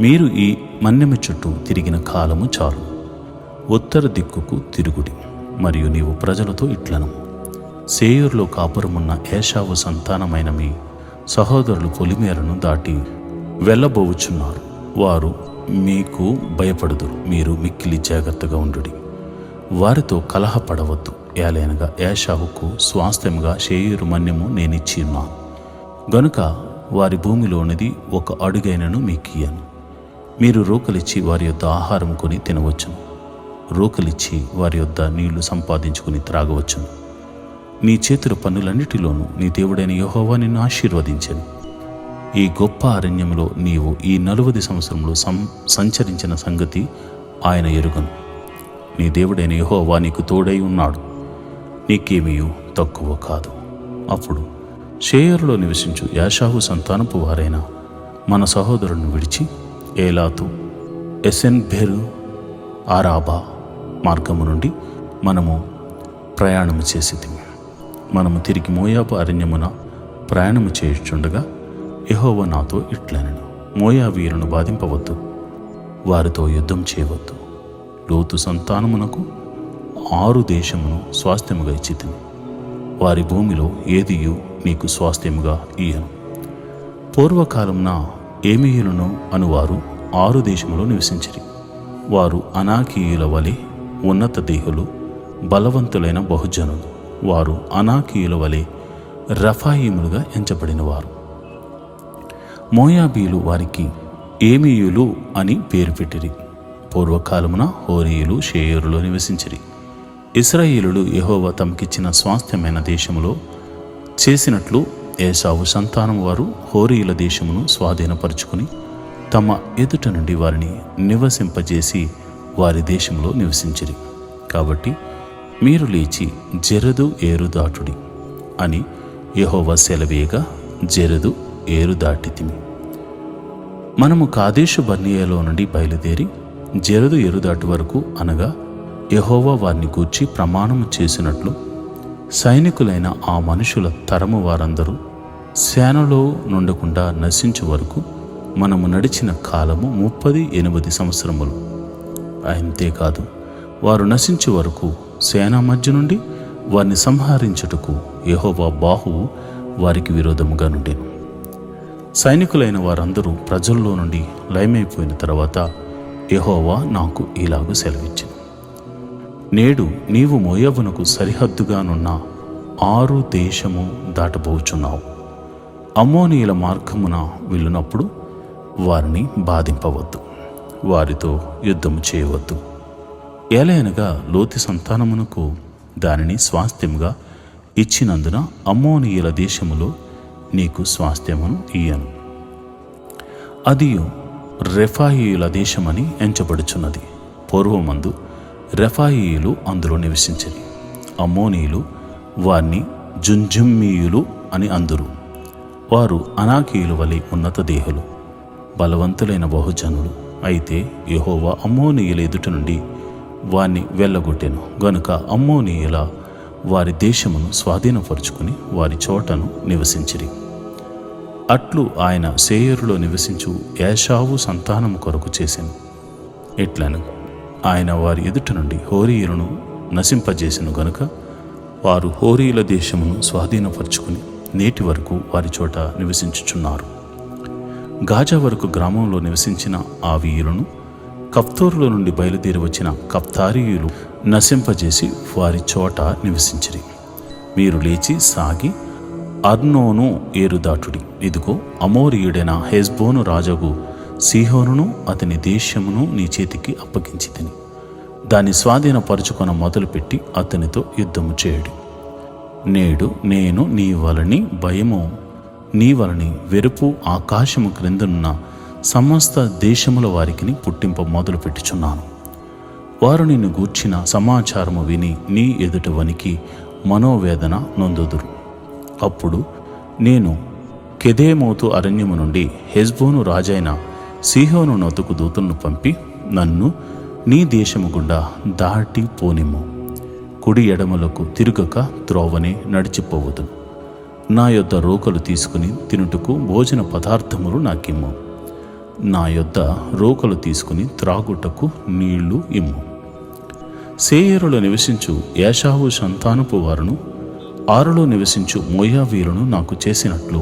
మీరు ఈ మన్యము చుట్టూ తిరిగిన కాలము చాలు. ఉత్తర దిక్కుకు తిరుగుడి. మరియు నీవు ప్రజలతో ఇట్లను, సేయూరులో కాపురమున్న ఏశావు సంతానమైన మీ సహోదరులు పొలిమేరను దాటి వెళ్ళబోవుచున్నారు. వారు మీకు భయపడుదురు. మీరు మిక్కిలి జాగ్రత్తగా ఉండుడి. వారితో కలహపడవద్దు. ఏలైనగా ఏశావుకు స్వాస్థ్యముగా సేయూరు మన్యము నేనిచ్చి ఉన్నాను గనుక వారి భూమిలోనిది ఒక అడుగైనను మీకియ్యను. మీరు రోకలిచ్చి వారి యొద్ద ఆహారం కొని తినవచ్చును, రోకలిచ్చి వారి యొద్ద నీళ్లు సంపాదించుకుని త్రాగవచ్చును. నీ చేతుల పనులన్నిటిలోనూ నీ దేవుడైన యెహోవా నిన్ను ఆశీర్వదించెను. ఈ గొప్ప అరణ్యంలో నీవు ఈ 40 సంవత్సరంలో సంచరించిన సంగతి ఆయన ఎరుగను. నీ దేవుడైన యెహోవా నీకు తోడై ఉన్నాడు, నీకేమీ తక్కువ కాదు. అప్పుడు షేయరులో నివసించు యాషావు సంతానపు వారైన మన సహోదరులను విడిచి ఏలాతు, ఎసెన్బెరు, ఆరాబా మార్గము నుండి మనము ప్రయాణము చేసితిమి. మనము తిరిగి మోయాబు అరణ్యమున ప్రయాణము చేయుచుండగా యెహోవా నాతో ఇట్లనెను, మోయాబీయులను బాధింపవద్దు, వారితో యుద్ధం చేయవద్దు. లోతు సంతానమునకు 6 దేశమును స్వాస్థ్యముగా ఇచ్చితిని. వారి భూమిలో ఏదియు నీకు స్వాస్థ్యముగా ఇయ్యను. పూర్వకాలమున ఏమీయులను అనువారు 6 దేశములో నివసించిరి. వారు అనాకీయుల వలె ఉన్నత దేహులు, బలవంతులైన బహుజనులు. వారు అనాకీయుల వలె రఫాయిములుగా ఎంచబడినవారు. మోయాబీలు వారికి ఏమీయులు అని పేరు పెట్టిరి. పూర్వకాలమున హోరీయులు షేయూరులో నివసించిరి. ఇశ్రాయేలులు యెహోవా తమకిచ్చిన స్వాస్థ్యమైన దేశములో చేసినట్లు ఏశావు సంతానం వారు హోరీయుల దేశమును స్వాధీనపరుచుకుని తమ ఎదుట నుండి వారిని నివసింపజేసి వారి దేశంలో నివసించిరి. కాబట్టి మీరు లేచి జెరదు ఏరు దాటుడి అని యెహోవా సెలవేయగా జెరదు ఏరు దాటితిమి. మనము కాదేషు బర్నియాలో నుండి బయలుదేరి జెరదు ఏరు దాటి వరకు, అనగా యెహోవా వారిని గూర్చి ప్రమాణము చేసినట్లు సైనికులైన ఆ మనుషుల తరము వారందరూ సేనలో నుండకుండా నశించు వరకు మనము నడిచిన కాలము 38 సంవత్సరములు. అంతేకాదు, వారు నశించే వరకు సేనా మధ్య నుండి వారిని సంహరించుటకు యెహోవా బాహువు వారికి విరోధముగా నుండెను. సైనికులైన వారందరూ ప్రజల్లో నుండి లయమైపోయిన తర్వాత యెహోవా నాకు ఇలాగ సెలవిచ్చెను. నేడు నీవు మోయాబునకు సరిహద్దుగానున్న 6 దేశము దాటబోచున్నావు. అమ్మోనీయుల మార్గమున వెళ్ళినప్పుడు వారిని బాధింపవద్దు, వారితో యుద్ధము చేయవద్దు. ఏలయనగా లోతు సంతానమునకు దానిని స్వాస్థ్యముగా ఇచ్చినందున అమ్మోనీయుల దేశములో నీకు స్వాస్థ్యమును ఇయ్యను. అది రెఫాయీయుల దేశమని ఎంచబడుచున్నది. పూర్వమందు రెఫాయీయులు అందులో నివసించని. అమ్మోనీయులు వారిని జుంజుమ్మీయులు అని అందురు. వారు అనాకీయుల వలె ఉన్నత దేహులు, బలవంతులైన బహుజనులు. అయితే యెహోవా అమ్మోనీయుల ఎదుట నుండి వారిని వెళ్ళగొట్టెను గనుక అమ్మోనీయుల వారి దేశమును స్వాధీనపరుచుకుని వారి చోటను నివసించిరి. అట్లు ఆయన సేయరులో నివసించు ఏశావు సంతానము కొరకు చేసెను. ఎట్లను ఆయన వారి ఎదుట నుండి హోరీయులను నశింపజేసెను గనుక వారు హోరీయుల దేశమును స్వాధీనపరుచుకుని నేటి వరకు వారి చోట నివసించుచున్నారు. గాజా వరకు గ్రామంలో నివసించిన ఆ వీరులను కఫ్తోరులో నుండి బయలుదేరి వచ్చిన కఫ్తారీయులు నశింపజేసి వారి చోట నివసించిరి. మీరు లేచి సాగి అర్నోను ఏరుదాటుడి. ఇదిగో అమోరీయుడైన హెష్బోను రాజగు సీహోనును అతని దేశమును నీ చేతికి అప్పగించి తిని దాన్ని స్వాధీనపరుచుకొన మొదలుపెట్టి అతనితో యుద్ధము చేయుడి. నేడు నేను నీ వలని భయము, నీ వలని వెరుపు ఆకాశము క్రిందనున్న సమస్త దేశముల వారికి పుట్టింప మొదలుపెట్టుచున్నాను. వారు నిన్ను గూర్చిన సమాచారము విని నీ ఎదుట వనికి మనోవేదన నొందుదురు. అప్పుడు నేను కెదేమోతు అరణ్యము నుండి హెష్బోను రాజైన సీహోను నొద్దకు దూతలను పంపి నన్ను నీ దేశము గుండా దాటి పోనిమ్ము. కుడి ఎడమలకు తిరుగక త్రోవనే నడిచిపోవదు. నా యొద్ద రోకలు తీసుకుని తినుటకు భోజన పదార్థములు నాకిమ్ము. నా యొద్ద రోకలు తీసుకుని త్రాగుటకు నీళ్లు ఇమ్ము. సేయరులో నివసించు ఏశావు సంతానపు వారును ఆరులో నివసించు మోయాబీయులను నాకు చేసినట్లు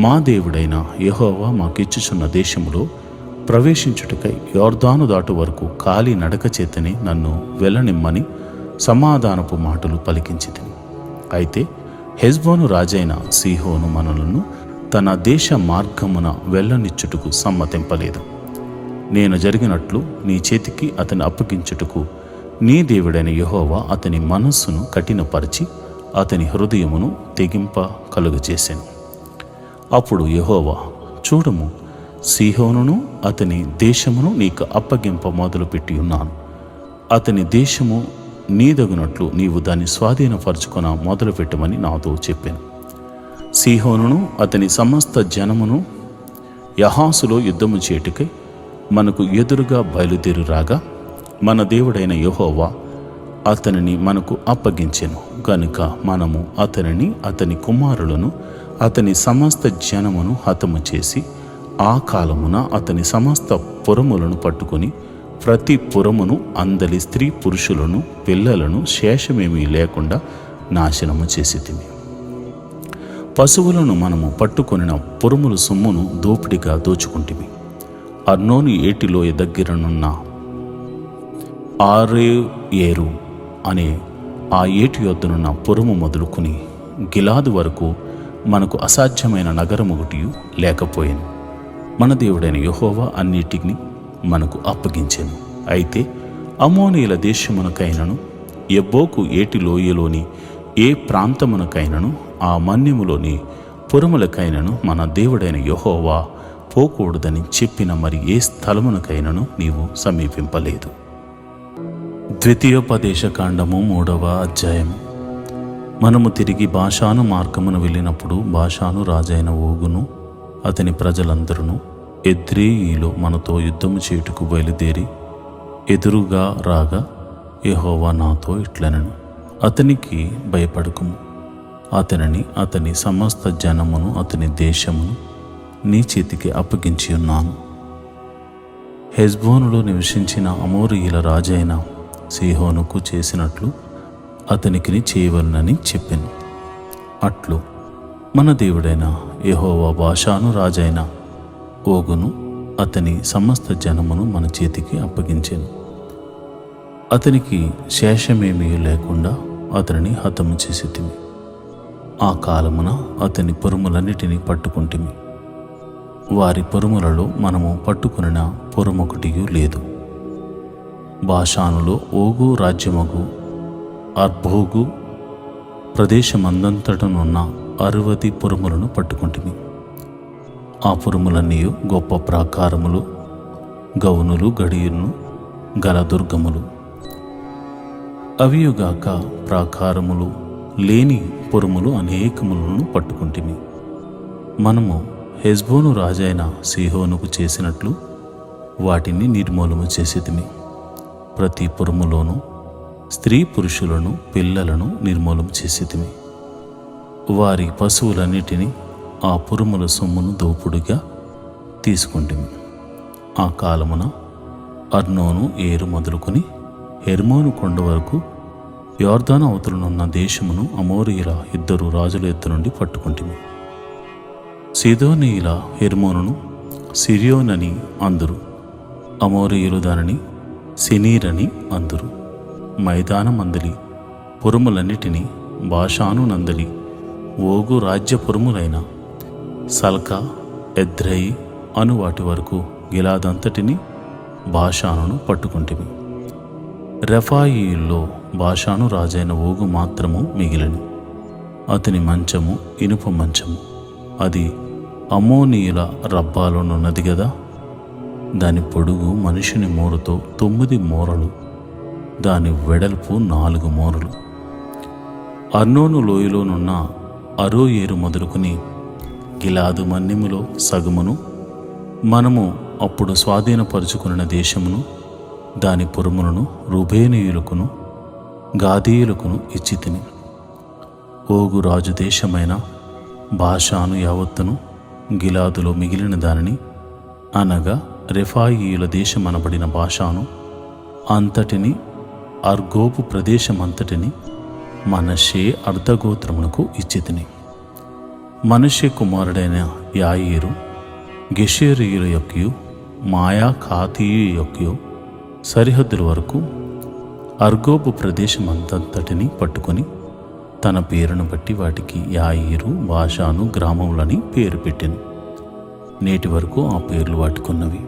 మా దేవుడైన యెహోవా మాకిచ్చుచున్న దేశములో ప్రవేశించుటకై యోర్దాను దాటు వరకు కాలి నడక చేతనే నన్ను వెళ్ళనిమ్మని సమాధానపు మాటలు పలికించితిని. అయితే హెష్బోను రాజైన సీహోను మనలను తన దేశ మార్గమున వెళ్ళనిచ్చుటకు సమ్మతింపలేదు. నేను జరిగినట్లు నీ చేతికి అతని అప్పగించుటకు నీ దేవుడైన యెహోవా అతని మనస్సును కఠినపరిచి అతని హృదయమును తెగింప కలుగజేసెను. అప్పుడు యెహోవా, చూడుము, సీహోనును అతని దేశమును నీకు అప్పగింప మొదలుపెట్టి ఉన్నాను. అతని దేశము నీదగునట్లు నీవు దాన్ని స్వాధీనపరుచుకొన మొదలుపెట్టమని నాతో చెప్పాను. సీహోనును అతని సమస్త జనమును యహాసులో యుద్ధము చేటుకై మనకు ఎదురుగా బయలుదేరి రాగా మన దేవుడైన యెహోవా అతనిని మనకు అప్పగించెను గనుక మనము అతనిని, అతని కుమారులను, అతని సమస్త జనమును హతము చేసి ఆ కాలమున అతని సమస్త పురములను పట్టుకొని ప్రతి పురమును అందలి స్త్రీ పురుషులను పిల్లలను శేషమేమీ లేకుండా నాశనము చేసితిమి. పశువులను మనము పట్టుకొనిన పురముల సొమ్మును దోపిడిగా దోచుకుంటిమి. అర్నోను ఏటిలోయ దగ్గరనున్న ఆరేయేరు అనే ఆ ఏటి యొద్దనున్న పురము మొదలుకుని గిలాదు వరకు మనకు అసాధ్యమైన నగరము ఒకటి లేకపోయాను. మన దేవుడైన యెహోవా అన్నిటిని మనకు అప్పగించెను. అయితే అమ్మోనీయుల దేశమునకైనను యబ్బోకు ఏటి లోయలోని ఏ ప్రాంతమునకైనను ఆ మన్యములోని పురములకైనను మన దేవుడైన యెహోవా పోకూడదని చెప్పిన మరి ఏ స్థలమునకైనను నీవు సమీపింపలేదు. ద్వితీయోపదేశకాండము 3వ అధ్యాయము. మనము తిరిగి బాషాను మార్గమును వెళ్ళినప్పుడు బాషాను రాజైన ఓగును అతని ప్రజలందరూ ఎద్రేయిలో మనతో యుద్ధము చేయుటకు బయలుదేరి ఎదురుగా రాగా యెహోవా నాతో ఇట్లనెను, అతనికి భయపడకుము. అతనిని, అతని సమస్త జనమును, అతని దేశమును నీ చేతికి అప్పగించి ఉన్నాను. హెష్బోనులో నివసించిన అమోరీయుల రాజైన సీహోనుకు చేసినట్లు అతనికి చేయవలనని చెప్పెను. అట్లు మన దేవుడైన యెహోవా బాషాను రాజైన ఓగును అతని సమస్త జనమును మన చేతికి అప్పగించెను. అతనికి శేషమేమీ లేకుండా అతనిని హతము చేసితిమి. ఆ కాలమున అతని పొరుములన్నిటినీ పట్టుకుంటిమి. వారి పొరుములలో మనము పట్టుకునిన పొరుమొకటియూ లేదు. బాషానులో ఓగు రాజ్యమగు అర్భోగు ప్రదేశమందంతటనున్న 60 పొరుములను పట్టుకుంటిమి. ఆ పొరుములన్నీ గొప్ప ప్రాకారములు, గౌనులు, గడియలను గల దుర్గములు. అవియుగాక ప్రాకారములు లేని పొరుములు అనేకములను పట్టుకుంటిమి. మనము హెష్బోను రాజైన సీహోనుకు చేసినట్లు వాటిని నిర్మూలము చేసితిమి. ప్రతి పొరుములోనూ స్త్రీ పురుషులను, పిల్లలను నిర్మూలము చేసితిమి. వారి పశువులన్నిటినీ ఆ పురుముల సొమ్మును దోపుడుగా తీసుకుంటిమి. ఆ కాలమున అర్నోను ఏరు మొదలుకొని హెర్మోను కొండ వరకు యొర్దాను అవతలనున్న దేశమును అమోరీయుల 2 రాజుల ఎద్దు నుండి పట్టుకుంటిమి. సీదోనీయుల హెర్మోనును సిరియోనని అందురు, అమోరీయులు దానిని సెనీరని అందురు. మైదానమందలి పురుములన్నిటినీ బాషాను నందలి ఓగు రాజ్య పురుములైన సల్కా, ఎద్రయి అను వాటి వరకు గిలాదంతటిని బాషానును పట్టుకుంటిమి. రెఫాయీయుల్లో బాషాను రాజైన ఓగు మాత్రము మిగిలిను. అతని మంచము ఇనుప మంచము, అది అమ్మోనీయుల రబ్బాలోనున్నది గదా. దాని పొడుగు మనుషుని మోరుతో 9 మోరలు, దాని వెడల్పు 4 మోరలు. అర్నోను లోయలోనున్న అరోయేరు మొదలుకొని గిలాదు మన్యములో సగమును, మనము అప్పుడు స్వాధీనపరుచుకున్న దేశమును, దాని పురములను రూబేనీయులకును గాదీయులకును ఇచ్చితిని. ఓగు రాజు దేశమైన బాషాను యావత్తును, గిలాదులో మిగిలిన దానిని, అనగా రెఫాయీయుల దేశమనబడిన బాషాను అంతటిని, అర్గోబు ప్రదేశమంతటిని మనష్షే అర్ధగోత్రమునకు ఇచ్చితిని. మనష్షే కుమారుడైన యాయీరు గెషూరీయుల యొక్కయు మాయాకాతీయు యొక్కయు సరిహద్దుల వరకు అర్గోబు ప్రదేశమంతటిని పట్టుకొని తన పేరును బట్టి వాటికి యాయీరు, బాషాను గ్రామములని పేరు పెట్టెను. నేటి వరకు ఆ పేర్లు వాటికున్నవి.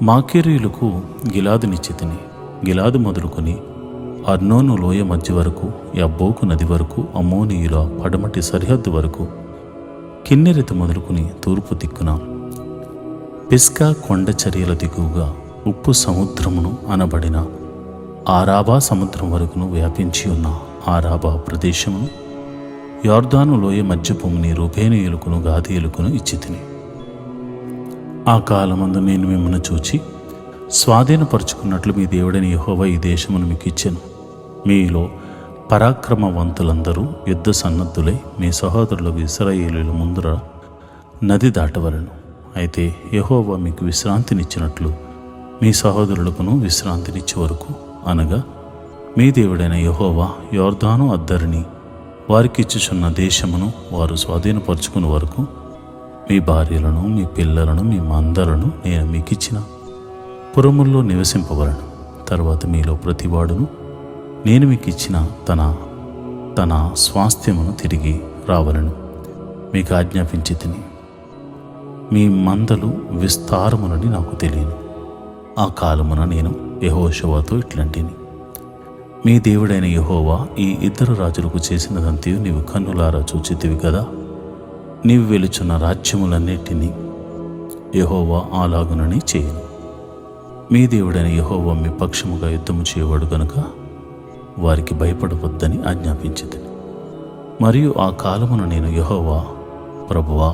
మాకేరీయులకు గిలాదునిచ్చితిని. గిలాదు మొదలుకొని అర్నోను లోయ మధ్య వరకు, యబ్బోకు నది వరకు, అమ్మోనీయుల పడమటి సరిహద్దు వరకు, కిన్నెరెతు మొదలుకొని తూర్పు దిక్కున పిస్కా కొండ చర్యల దిగువగా ఉప్పు సముద్రమును అనబడిన ఆరాబా సముద్రం వరకును వ్యాపించి ఉన్న ఆరాబా ప్రదేశమును, యొర్దాను లోయ మధ్య భూమిని రూబేనీయులకును గాదీయులకును ఇచ్చితిని. ఆ కాలమందు నేను మిమ్మల్ని చూచి స్వాధీనపరుచుకున్నట్లు మీ దేవుడైన యెహోవా ఈ దేశమును మీకు ఇచ్చెను. మీలో పరాక్రమవంతులందరూ యుద్ధ సన్నద్ధులై మీ సహోదరులకు ఇశ్రాయేలీయుల ముందర నది దాటవలను. అయితే యెహోవా మీకు విశ్రాంతినిచ్చినట్లు మీ సహోదరులకును విశ్రాంతినిచ్చే వరకు, అనగా మీ దేవుడైన యెహోవా యొర్దాను అద్దరిని వారికిచ్చుచున్న దేశమును వారు స్వాధీనపరుచుకున్న వరకు మీ భార్యలను, మీ పిల్లలను, మీ మందలను నేను మీకిచ్చిన పురముల్లో నివసింపవలను. తర్వాత మీలో ప్రతివాడును నేను మీకు ఇచ్చిన తన స్వాస్థ్యమును తిరిగి రావలను మీకు ఆజ్ఞాపించి తిని. మీ మందలు విస్తారములని నాకు తెలియను. ఆ కాలమున నేను యెహోషువతో ఇట్లాంటిని, మీ దేవుడైన యెహోవా ఈ 2 రాజులకు చేసినదంతయు నీవు కన్నులారా చూచితివి కదా. నీవు వెలుచున్న రాజ్యములన్నిటినీ యెహోవా అలాగునని చేయను. మీ దేవుడైన యెహోవా మీ పక్షముగా యుద్ధము చేయవాడు గనుక వారికి భయపడవద్దని ఆజ్ఞాపించింది. మరియు ఆ కాలమున నేను యెహోవా, ప్రభువా,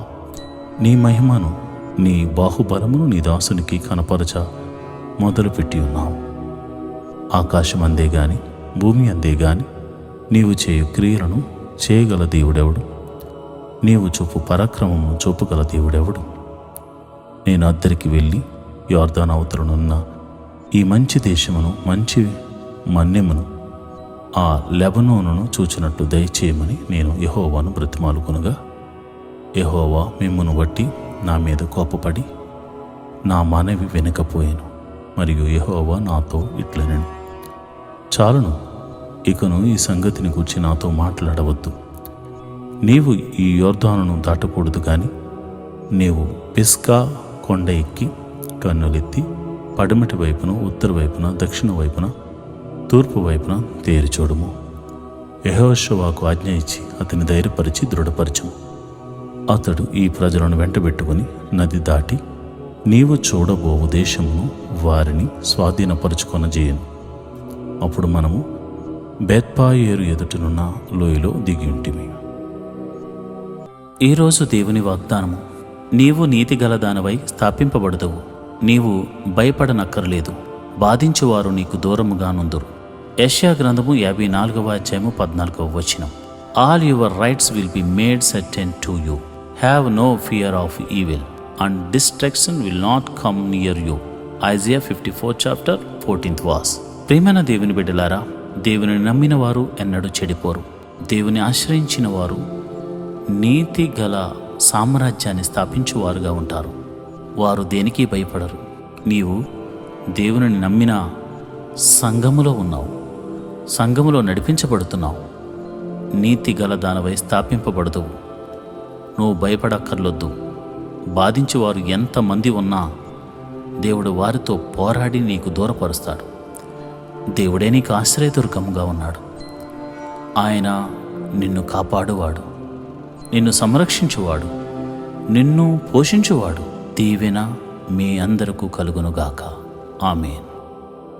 నీ మహిమను, నీ బాహుబలమును నీ దాసునికి కనపరచ మొదలుపెట్టి ఉన్నావు. ఆకాశం అందే గాని భూమి అందే గాని నీవు చేయు క్రియలను చేయగల దేవుడెవడు? నీవు చూపు పరాక్రమమును చూపగల దేవుడెవడు? నేను అద్దరికి వెళ్ళి యొర్దాను అవతలనున్న ఈ మంచి దేశమును, మంచి మన్యమును ఆ లెబనోనును చూచినట్టు దయచేయమని నేను యెహోవాను బ్రతిమాలుకొనగా, యెహోవా మిమ్మును బట్టి నా మీద కోపపడి నా మనవి వినకపోయాను. మరియు యెహోవా నాతో ఇట్లనెను, చాలును, ఇకను ఈ సంగతిని గూర్చి నాతో మాట్లాడవద్దు. నీవు ఈ యొర్దానును దాటకూడదు, కానీ నీవు పిస్గా కొండ ఎక్కి కన్నులెత్తి పడమటి వైపున, ఉత్తర వైపున, దక్షిణ వైపున, తూర్పు వైపున తేరి చూడుము. యెహోషువకు ఆజ్ఞ ఇచ్చి అతని ధైర్యపరిచి దృఢపరచుము. అతడు ఈ ప్రజలను వెంటబెట్టుకుని నది దాటి నీవు చూడబోవు దేశమును వారిని స్వాధీనపరుచుకొనజేయను. అప్పుడు మనము బెత్పాయేరు ఎదుటనున్న లోయలో దిగి ఉంటిమి. ఈరోజు దేవుని వాగ్దానము: నీవు నీతిగల దానివై స్థాపింపబడదువు, నీవు భయపడనక్కర్లేదు, బాధించువారు నీకు దూరముగా నుందురు. యెషయా గ్రంథము 54వ అధ్యాయము 14వ వచనం. All your rights will be made certain to you. Have no fear of evil and destruction will not come near you. Isaiah 54:14 verse. ప్రియమైన దేవుని బిడ్డలారా, దేవుని నమ్మిన వారు ఎన్నడూ చెడిపోరు. దేవుని ఆశ్రయించిన వారు నీతి గల సామ్రాజ్యాన్ని స్థాపించువారుగా ఉంటారు. వారు దేనికి భయపడరు. నీవు దేవుని నమ్మిన సంఘములో ఉన్నావు, సంఘములో నడిపించబడుతున్నావు. నీతి గల దానివై స్థాపింపబడదువు. నువ్వు భయపడక్కర్లొద్దు. బాధించువారు ఎంతమంది ఉన్నా దేవుడు వారితో పోరాడి నీకు దూరపరుస్తాడు. దేవుడే నీకు ఆశ్రయదుర్గముగా ఉన్నాడు. ఆయన నిన్ను కాపాడువాడు, నిన్ను సంరక్షించువాడు, నిన్ను పోషించువాడు. దీవెన మీ అందరకు కలుగునుగాక. ఆమేన్.